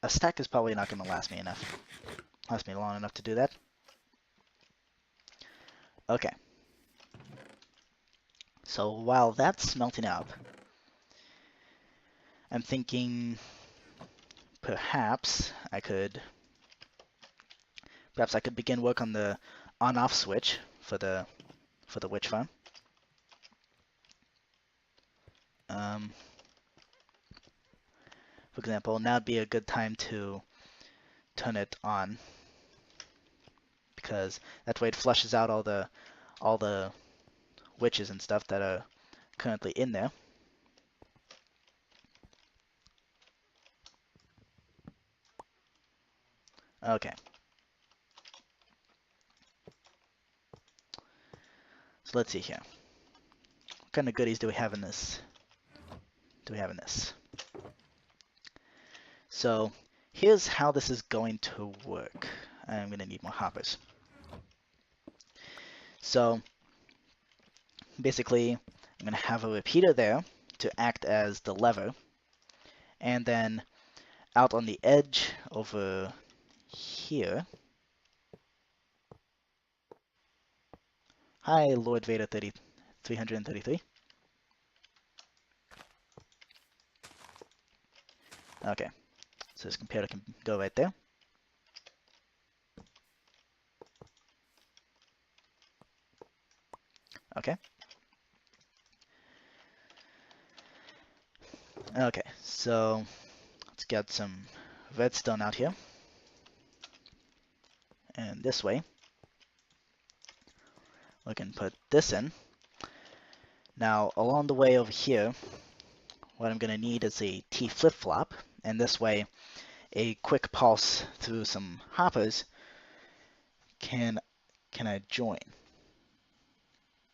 Speaker 1: a stack is probably not going to last me long enough to do that. Okay. So while that's melting up, I'm thinking perhaps I could begin work on the on-off switch for the witch farm. For example, now would be a good time to turn it on, because that way it flushes out all the witches and stuff that are currently in there. Okay. So let's see here. What kind of goodies do we have in this? So here's how this is going to work. I'm going to need more hoppers. So basically, I'm going to have a repeater there to act as the lever. And then out on the edge over here. Hi, Lord Vader 333. Okay, so this computer can go right there. Okay. Okay, so let's get some redstone out here. And this way, we can put this in. Now, along the way over here, what I'm going to need is a T flip-flop, and this way, a quick pulse through some hoppers can I join?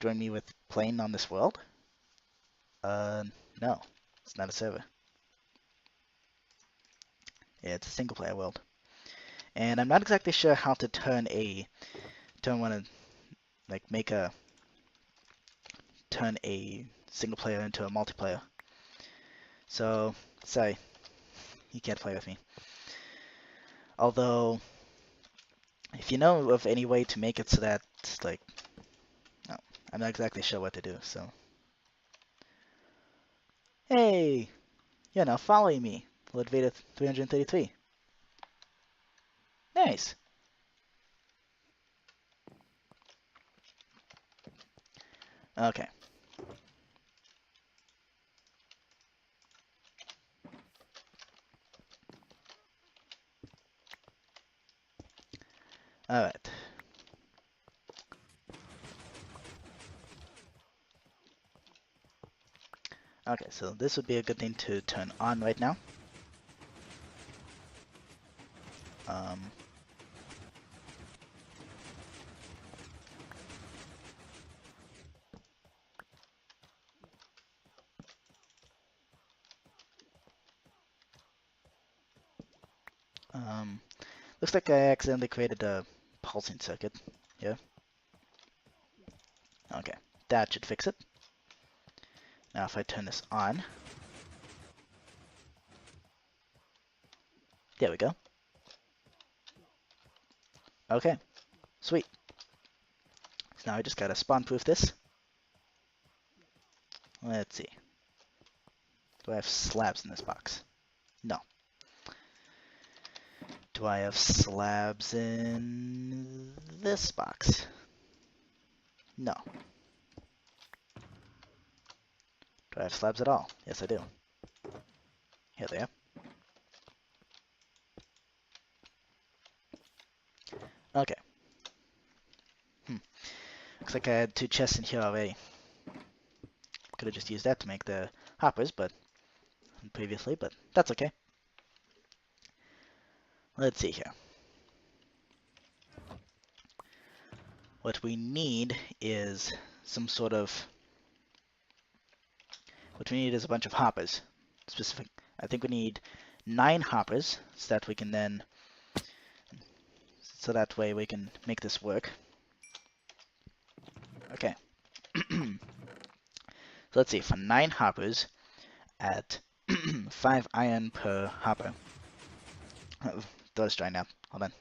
Speaker 1: Join me with playing on this world? No, it's not a server. It's a single player world. And I'm not exactly sure how to turn a single player into a multiplayer. So sorry, you can't play with me. Although, if you know of any way to make it so that no, I'm not exactly sure what to do. So hey, you're now following me, Lord Vader 333. Nice. Okay. Alright. Okay, so this would be a good thing to turn on right now. Um, um, looks like I accidentally created a pulsing circuit here. Okay, that should fix it. Now if I turn this on, there we go. Okay, sweet. So now I just gotta spawn-proof this. Let's see. Do I have slabs in this box? No. Do I have slabs in this box? No. Do I have slabs at all? Yes, I do. Here they are. Okay. Looks like I had 2 chests in here already. Could have just used that to make the hoppers, but previously, but that's okay. Let's see here. What we need is some sort of... What we need is a bunch of hoppers. Specific. I think we need 9 hoppers, so that we can then... So that way we can make this work. Okay. So let's see, for 9 hoppers at 5 iron per hopper. Door's dry now. Hold on.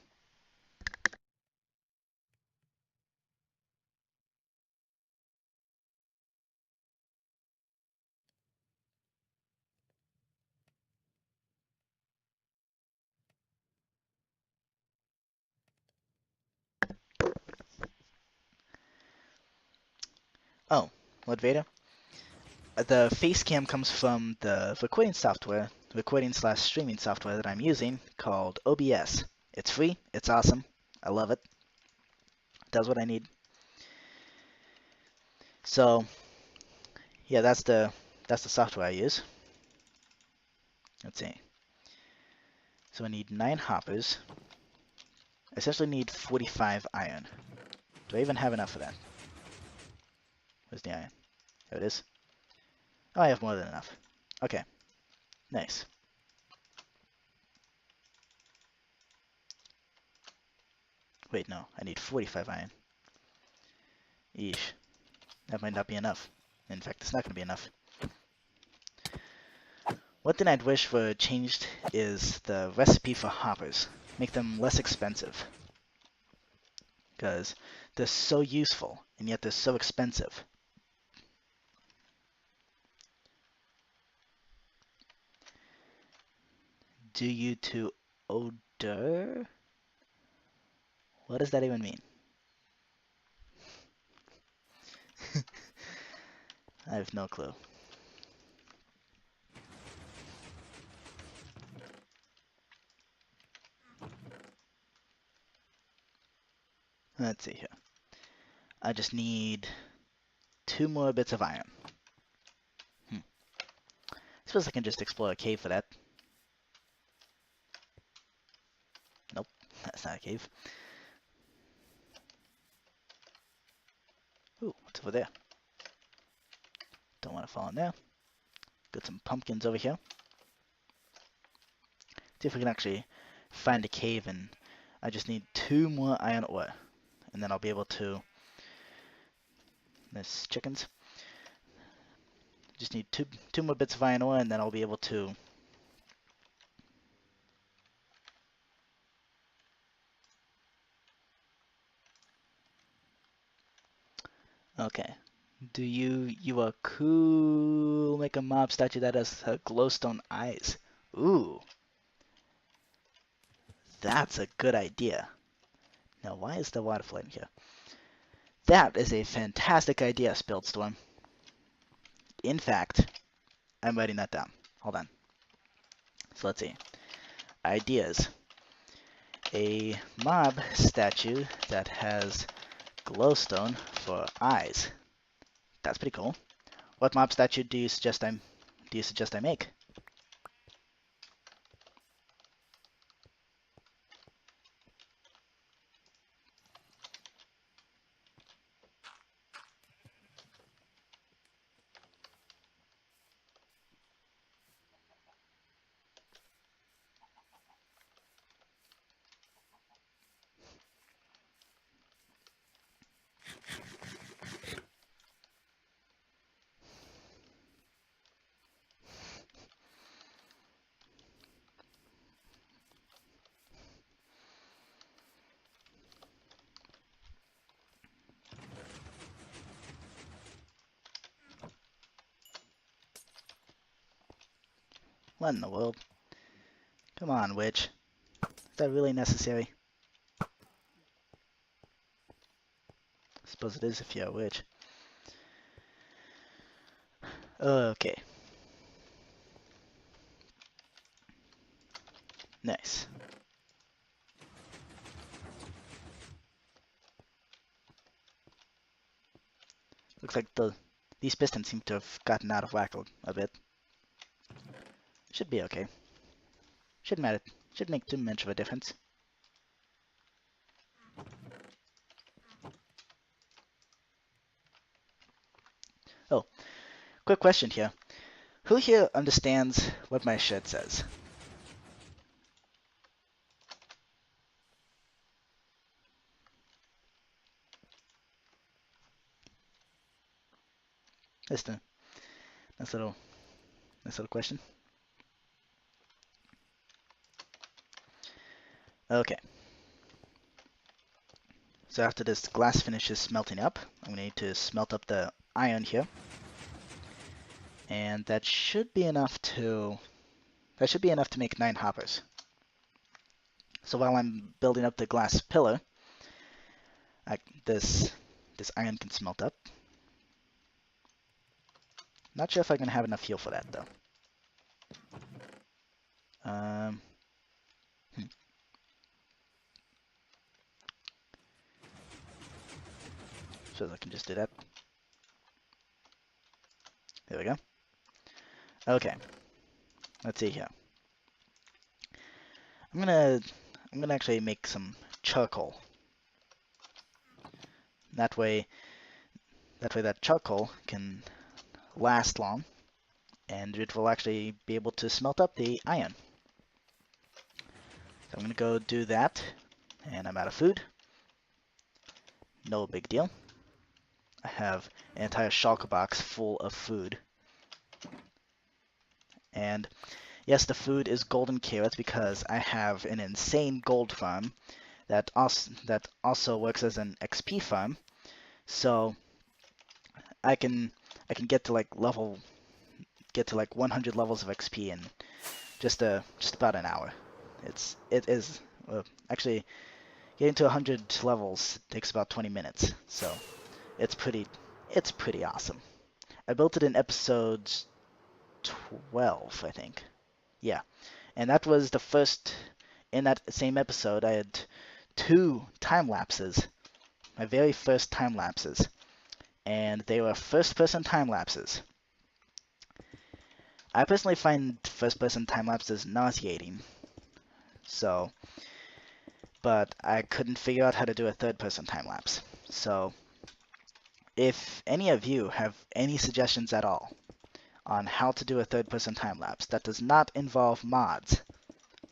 Speaker 1: Oh, what Vader? The face cam comes from the recording software, recording/streaming software that I'm using called OBS. It's free. It's awesome. I love it. Does what I need. So, yeah, that's the software I use. Let's see. So I need 9 hoppers. I essentially need 45 iron. Do I even have enough of that? Where's the iron? There it is. Oh, I have more than enough. Okay. Nice. Wait, no. I need 45 iron. Eesh. That might not be enough. In fact, it's not going to be enough. One thing I'd wish were changed is the recipe for hoppers. Make them less expensive. Because they're so useful, and yet they're so expensive. Due you to odor? What does that even mean? I have no clue. Let's see here. I just need 2 more bits of iron. I suppose I can just explore a cave for that. Nope, that's not a cave. Ooh, what's over there? Don't want to fall in there. Got some pumpkins over here. See if we can actually find a cave, and I just need 2 more iron ore. And then I'll be able to... There's chickens. Just need two more bits of iron ore, and then I'll be able to... Okay. You are cool. Make a mob statue that has glowstone eyes. Ooh. That's a good idea. Now, why is the water flooding here? That is a fantastic idea, Spillstorm. In fact, I'm writing that down. Hold on. So let's see. Ideas. A mob statue that has glowstone for eyes. That's pretty cool. What mob statue do you suggest I make? What in the world? Come on, witch. Is that really necessary? I suppose it is if you're a witch. Okay. Nice. Looks like these pistons seem to have gotten out of whack a bit. Should be okay. Shouldn't matter. Shouldn't make too much of a difference. Oh, quick question here. Who here understands what my shirt says? Just a nice little question. Okay. So after this glass finishes smelting up, I'm gonna need to smelt up the iron here. And that should be enough to make 9 hoppers. So while I'm building up the glass pillar, this iron can smelt up. Not sure if I'm gonna have enough fuel for that though. So I can just do that. There we go. Okay. Let's see here. I'm gonna actually make some charcoal. That way that charcoal can last long, and it will actually be able to smelt up the iron. So I'm gonna go do that, and I'm out of food. No big deal. I have an entire shulker box full of food. And yes, the food is golden carrots because I have an insane gold farm that also works as an XP farm. So I can get to like 100 levels of XP in just about an hour. It is actually getting to 100 levels takes about 20 minutes. So it's pretty awesome. I built it in episode 12, I think. Yeah. And that was the first, in that same episode, I had 2 time lapses. My very first time lapses. And they were first-person time lapses. I personally find first-person time lapses nauseating. So, but I couldn't figure out how to do a third-person time lapse. So, if any of you have any suggestions at all on how to do a third-person time lapse that does not involve mods,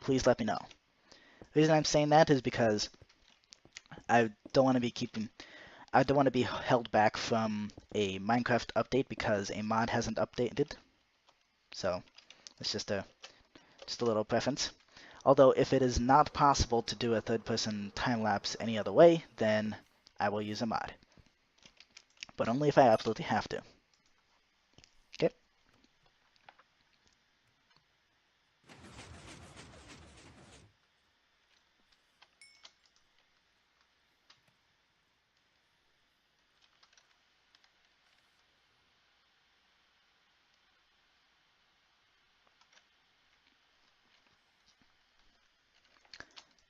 Speaker 1: please let me know. The reason I'm saying that is because I don't want to be held back from a Minecraft update because a mod hasn't updated. So it's just a little preference. Although if it is not possible to do a third-person time lapse any other way, then I will use a mod. But only if I absolutely have to. Okay.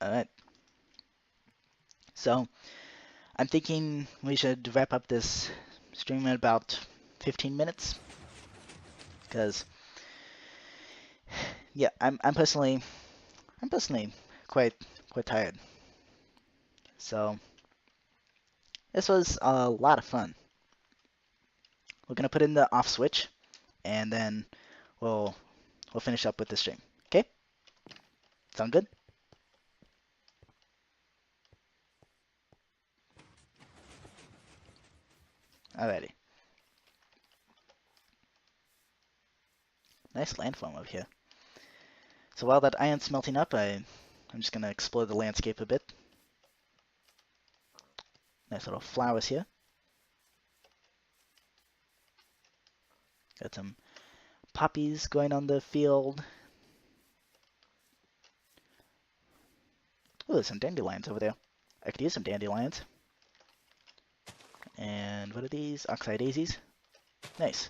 Speaker 1: Alright. So, I'm thinking we should wrap up this stream in about 15 minutes. Because, yeah, I'm personally quite tired. So, this was a lot of fun. We're gonna put in the off switch, and then we'll finish up with the stream. Okay? Sound good? Alrighty. Nice landform over here. So while that iron's smelting up, I'm just gonna explore the landscape a bit. Nice little flowers here. Got some poppies going on the field. Oh, there's some dandelions over there. I could use some dandelions. And what are these? Oxeye daisies. Nice.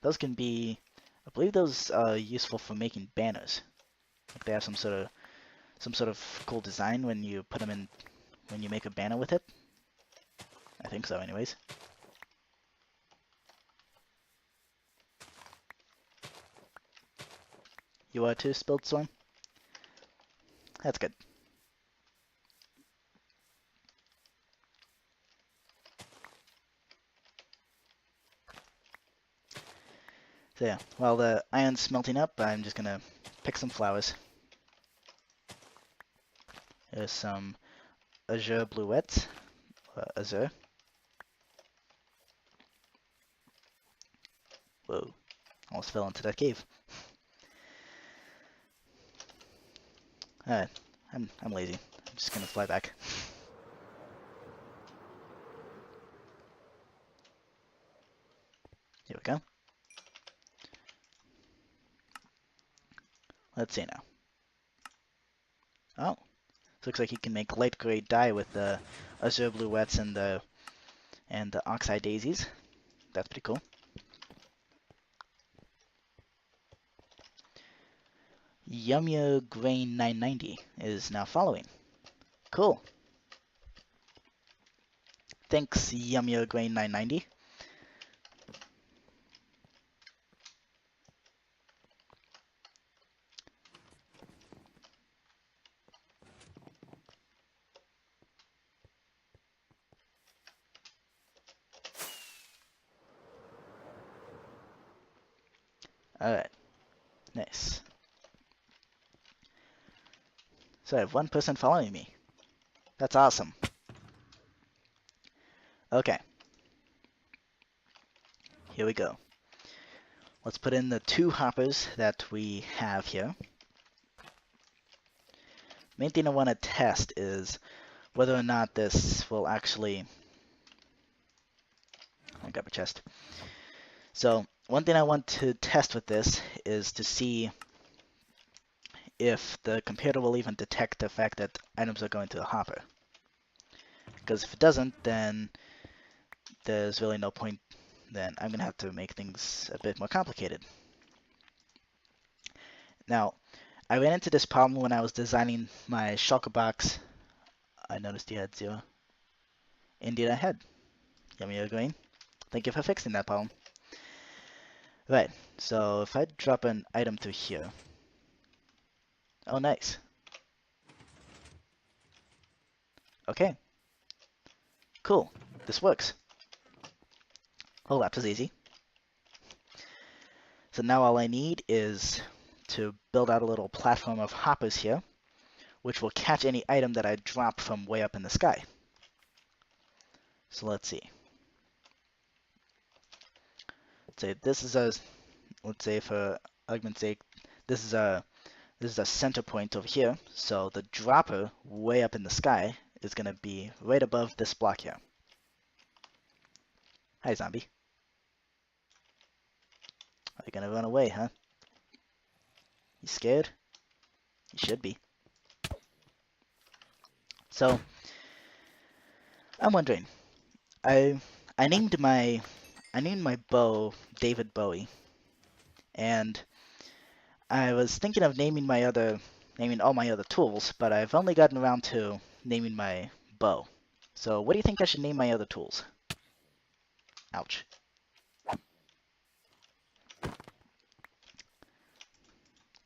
Speaker 1: Those can be, I believe those are useful for making banners. Like they have some sort of cool design when you put them in, when you make a banner with it. I think so, anyways. You are too, Spilled Storm? That's good. So yeah, while the iron's smelting up, I'm just gonna pick some flowers. There's some azure bluettes. Azure. Whoa, almost fell into that cave. Alright, I'm lazy. I'm just gonna fly back. Here we go. Let's see now. Oh, looks like you can make light gray dye with the azure bluettes and the oxeye daisies. That's pretty cool. Yumya Grain 990 is now following. Cool. Thanks, Yumya Grain 990. Alright, nice. So I have one person following me. That's awesome. Okay. Here we go. Let's put in the 2 hoppers that we have here. Main thing I want to test is whether or not this will actually... I got my chest. So, one thing I want to test with this is to see if the computer will even detect the fact that items are going to a hopper. Because if it doesn't, then there's really no point. Then I'm going to have to make things a bit more complicated. Now, I ran into this problem when I was designing my shulker box. I noticed you had 0. Indeed I had. Yummy green. Thank you for fixing that problem. Right, so if I drop an item through here. Oh, nice. Okay. Cool. This works. Oh, that was easy. So now all I need is to build out a little platform of hoppers here, which will catch any item that I drop from way up in the sky. So let's see. Let's say this is a, let's say for argument's sake, this is a center point over here. So the dropper way up in the sky is going to be right above this block here. Hi, zombie. Are you going to run away, huh? You scared? You should be. So, I'm wondering. I named my bow David Bowie, and I was thinking of naming my other naming all my other tools, but I've only gotten around to naming my bow. So what do you think I should name my other tools? Ouch.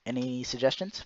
Speaker 1: Any suggestions?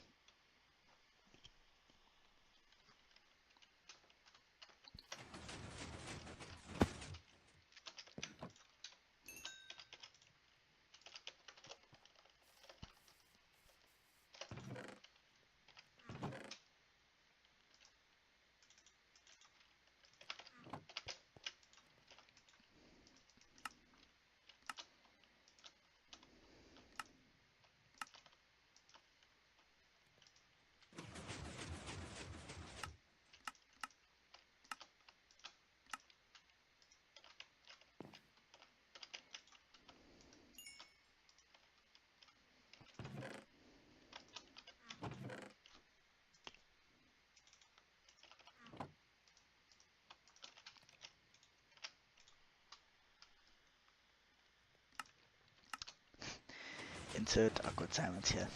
Speaker 1: Insert awkward silence here.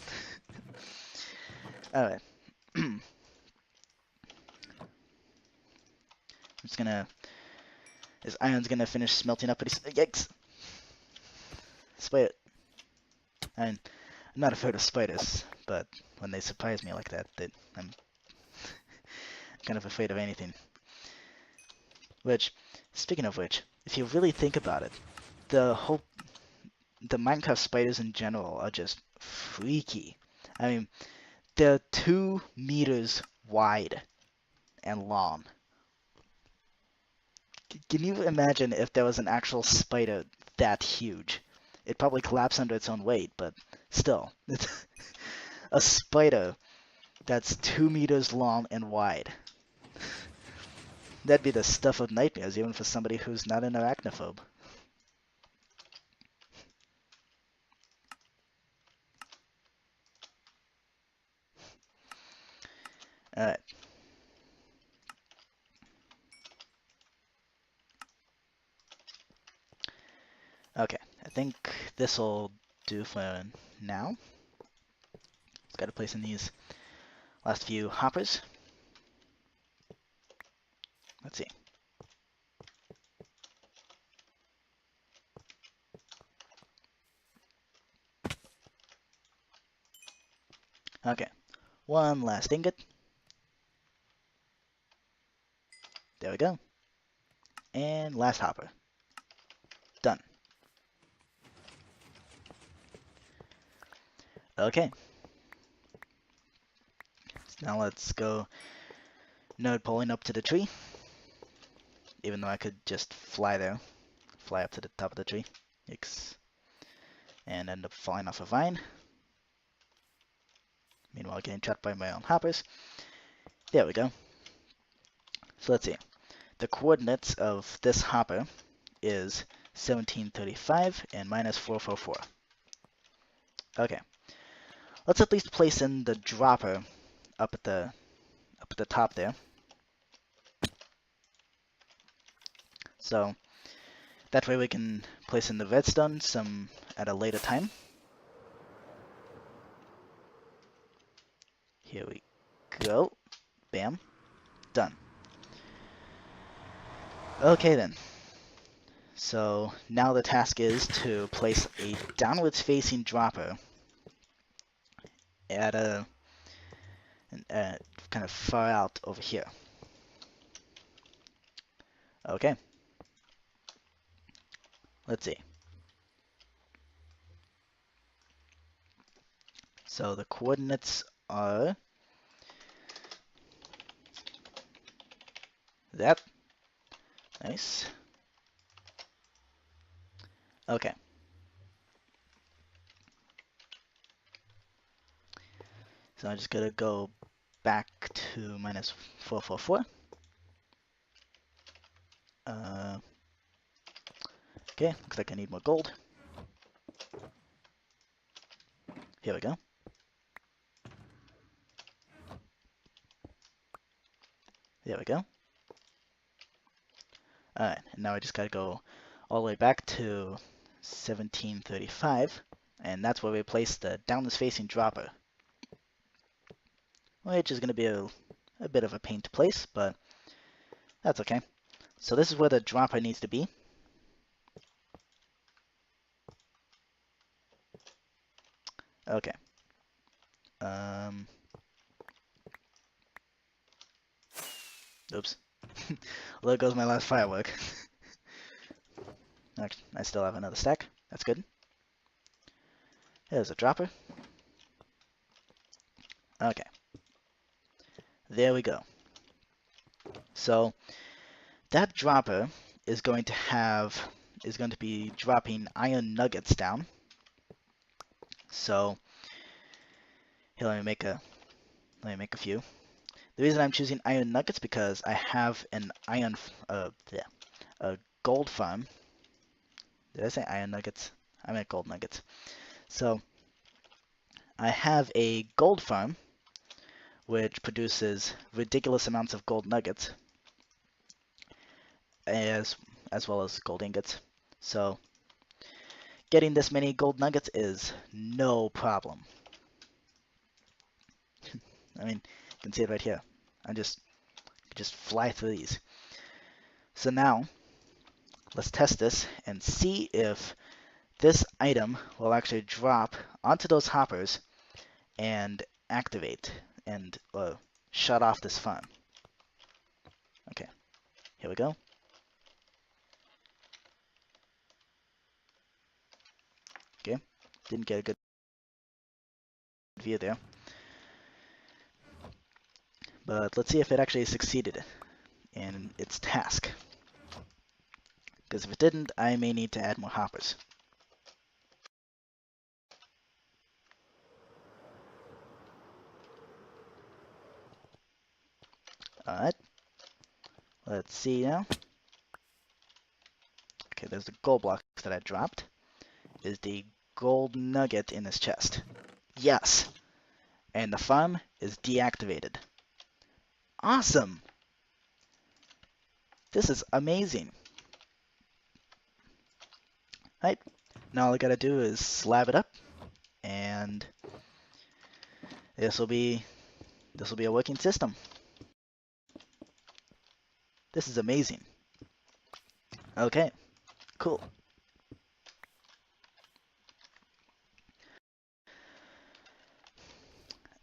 Speaker 1: Alright. I'm just gonna... This iron's gonna finish smelting up pretty soon. Yikes! Spider. I'm not afraid of spiders, but when they surprise me like that, I'm kind of afraid of anything. Which, speaking of which, if you really think about it, the Minecraft spiders in general are just freaky. I mean, they're 2 meters wide and long. Can you imagine if there was an actual spider that huge? It'd probably collapse under its own weight, but still, it's a spider that's 2 meters long and wide. That'd be the stuff of nightmares, even for somebody who's not an arachnophobe. Alright. Okay, I think this'll do for now. Just gotta place in these last few hoppers. Let's see. Okay, one last ingot. There we go. And last hopper. Done. Okay. So now let's go node pulling up to the tree. Even though I could just fly there. Fly up to the top of the tree. Yikes. And end up falling off a vine. Meanwhile getting trapped by my own hoppers. There we go. So let's see. The coordinates of this hopper is 1735 and minus 444. Okay. Let's at least place in the dropper up at the top there. So that way we can place in the redstone some at a later time. Here we go. Bam. Done. Okay then. So now the task is to place a downwards facing dropper at a kind of far out over here. Okay. Let's see. So the coordinates are that. Nice. Okay. So I just gotta go back to minus 444. Okay, looks like I need more gold. Here we go. There we go. Alright, and now I just gotta go all the way back to 1735, and that's where we place the downwards facing dropper. which is going to be a bit of a pain to place, but that's okay. So this is where the dropper needs to be. Okay. Oops. There goes my last firework. Actually, I still have another stack. That's good. There's a dropper. Okay. There we go. So that dropper is going to be dropping iron nuggets down. So here, let me make a few. The reason I'm choosing iron nuggets because I have an a gold farm. Did I say iron nuggets? I meant gold nuggets. So I have a gold farm which produces ridiculous amounts of gold nuggets as well as gold ingots. So getting this many gold nuggets is no problem. I mean, you can see it right here. I just fly through these. So now let's test this and see if this item will actually drop onto those hoppers and activate and shut off this farm. Okay, here we go. Okay, didn't get a good view there. But let's see if it actually succeeded in its task. Because if it didn't, I may need to add more hoppers. Alright, let's see now. Okay, there's the gold block that I dropped. Is the gold nugget in this chest? Yes! And the farm is deactivated. Awesome! This is amazing. Right, now all I gotta do is slab it up, and this will be a working system. This is amazing. Okay, cool.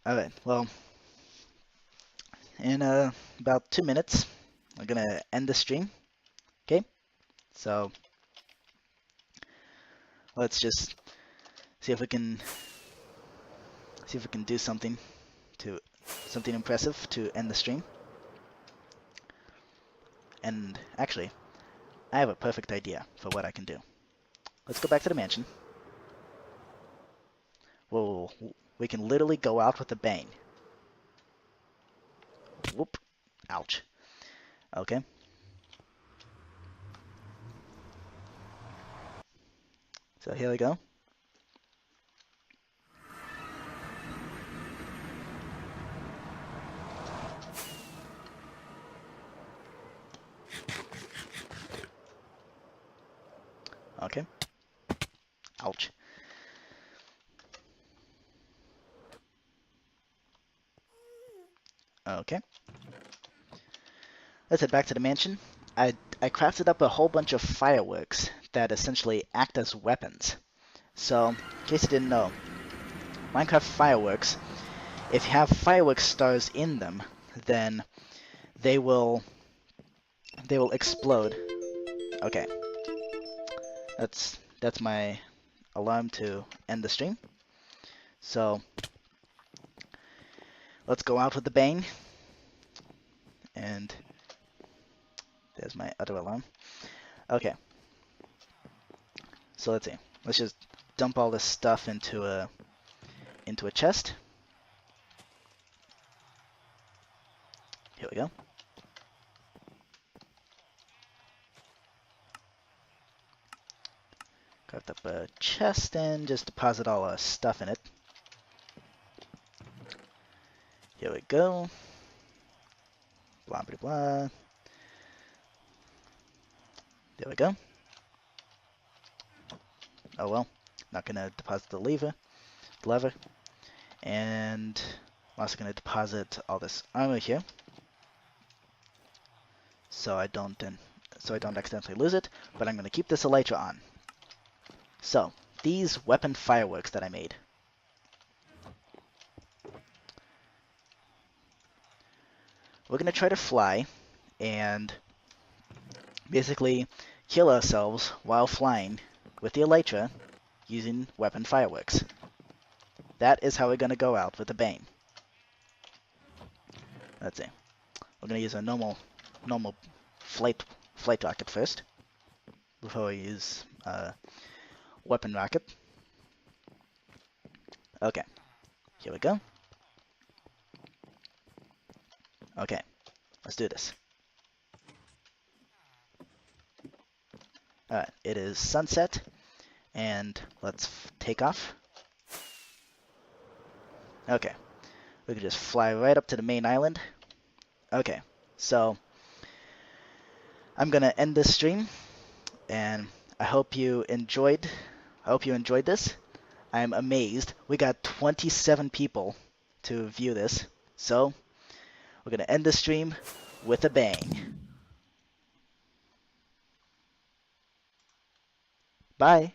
Speaker 1: Alright, well, in about 2 minutes, I'm gonna end the stream. Okay, so let's just see if we can do something impressive to end the stream. And actually, I have a perfect idea for what I can do. Let's go back to the mansion. Whoa, we can literally go out with a bang. Whoop, ouch. Okay. So here we go. Okay. Ouch. Okay. Let's head back to the mansion. I crafted up a whole bunch of fireworks that essentially act as weapons. So, in case you didn't know, Minecraft fireworks, if you have firework stars in them, then they will explode. Okay. That's my alarm to end the stream. So, let's go out with the bang. And there's my other alarm. Okay. So let's see. Let's just dump all this stuff into a chest. Here we go. Craft up a chest and just deposit all our stuff in it. Here we go. Blah blah blah. There we go. Oh well. Not gonna deposit the lever. And I'm also going to deposit all this armor here, so I don't accidentally lose it. But I'm going to keep this elytra on. So these weapon fireworks that I made. We're going to try to fly and basically kill ourselves while flying with the elytra using weapon fireworks. That is how we're going to go out with a bang. Let's see. We're going to use a normal flight rocket first before we use weapon rocket. Okay, here we go. Okay, let's do this. Alright, it is sunset, and let's take off. Okay, we can just fly right up to the main island. Okay, so I'm gonna end this stream, and I hope you enjoyed. This. I'm amazed. We got 27 people to view this, so we're gonna end the stream with a bang. Bye.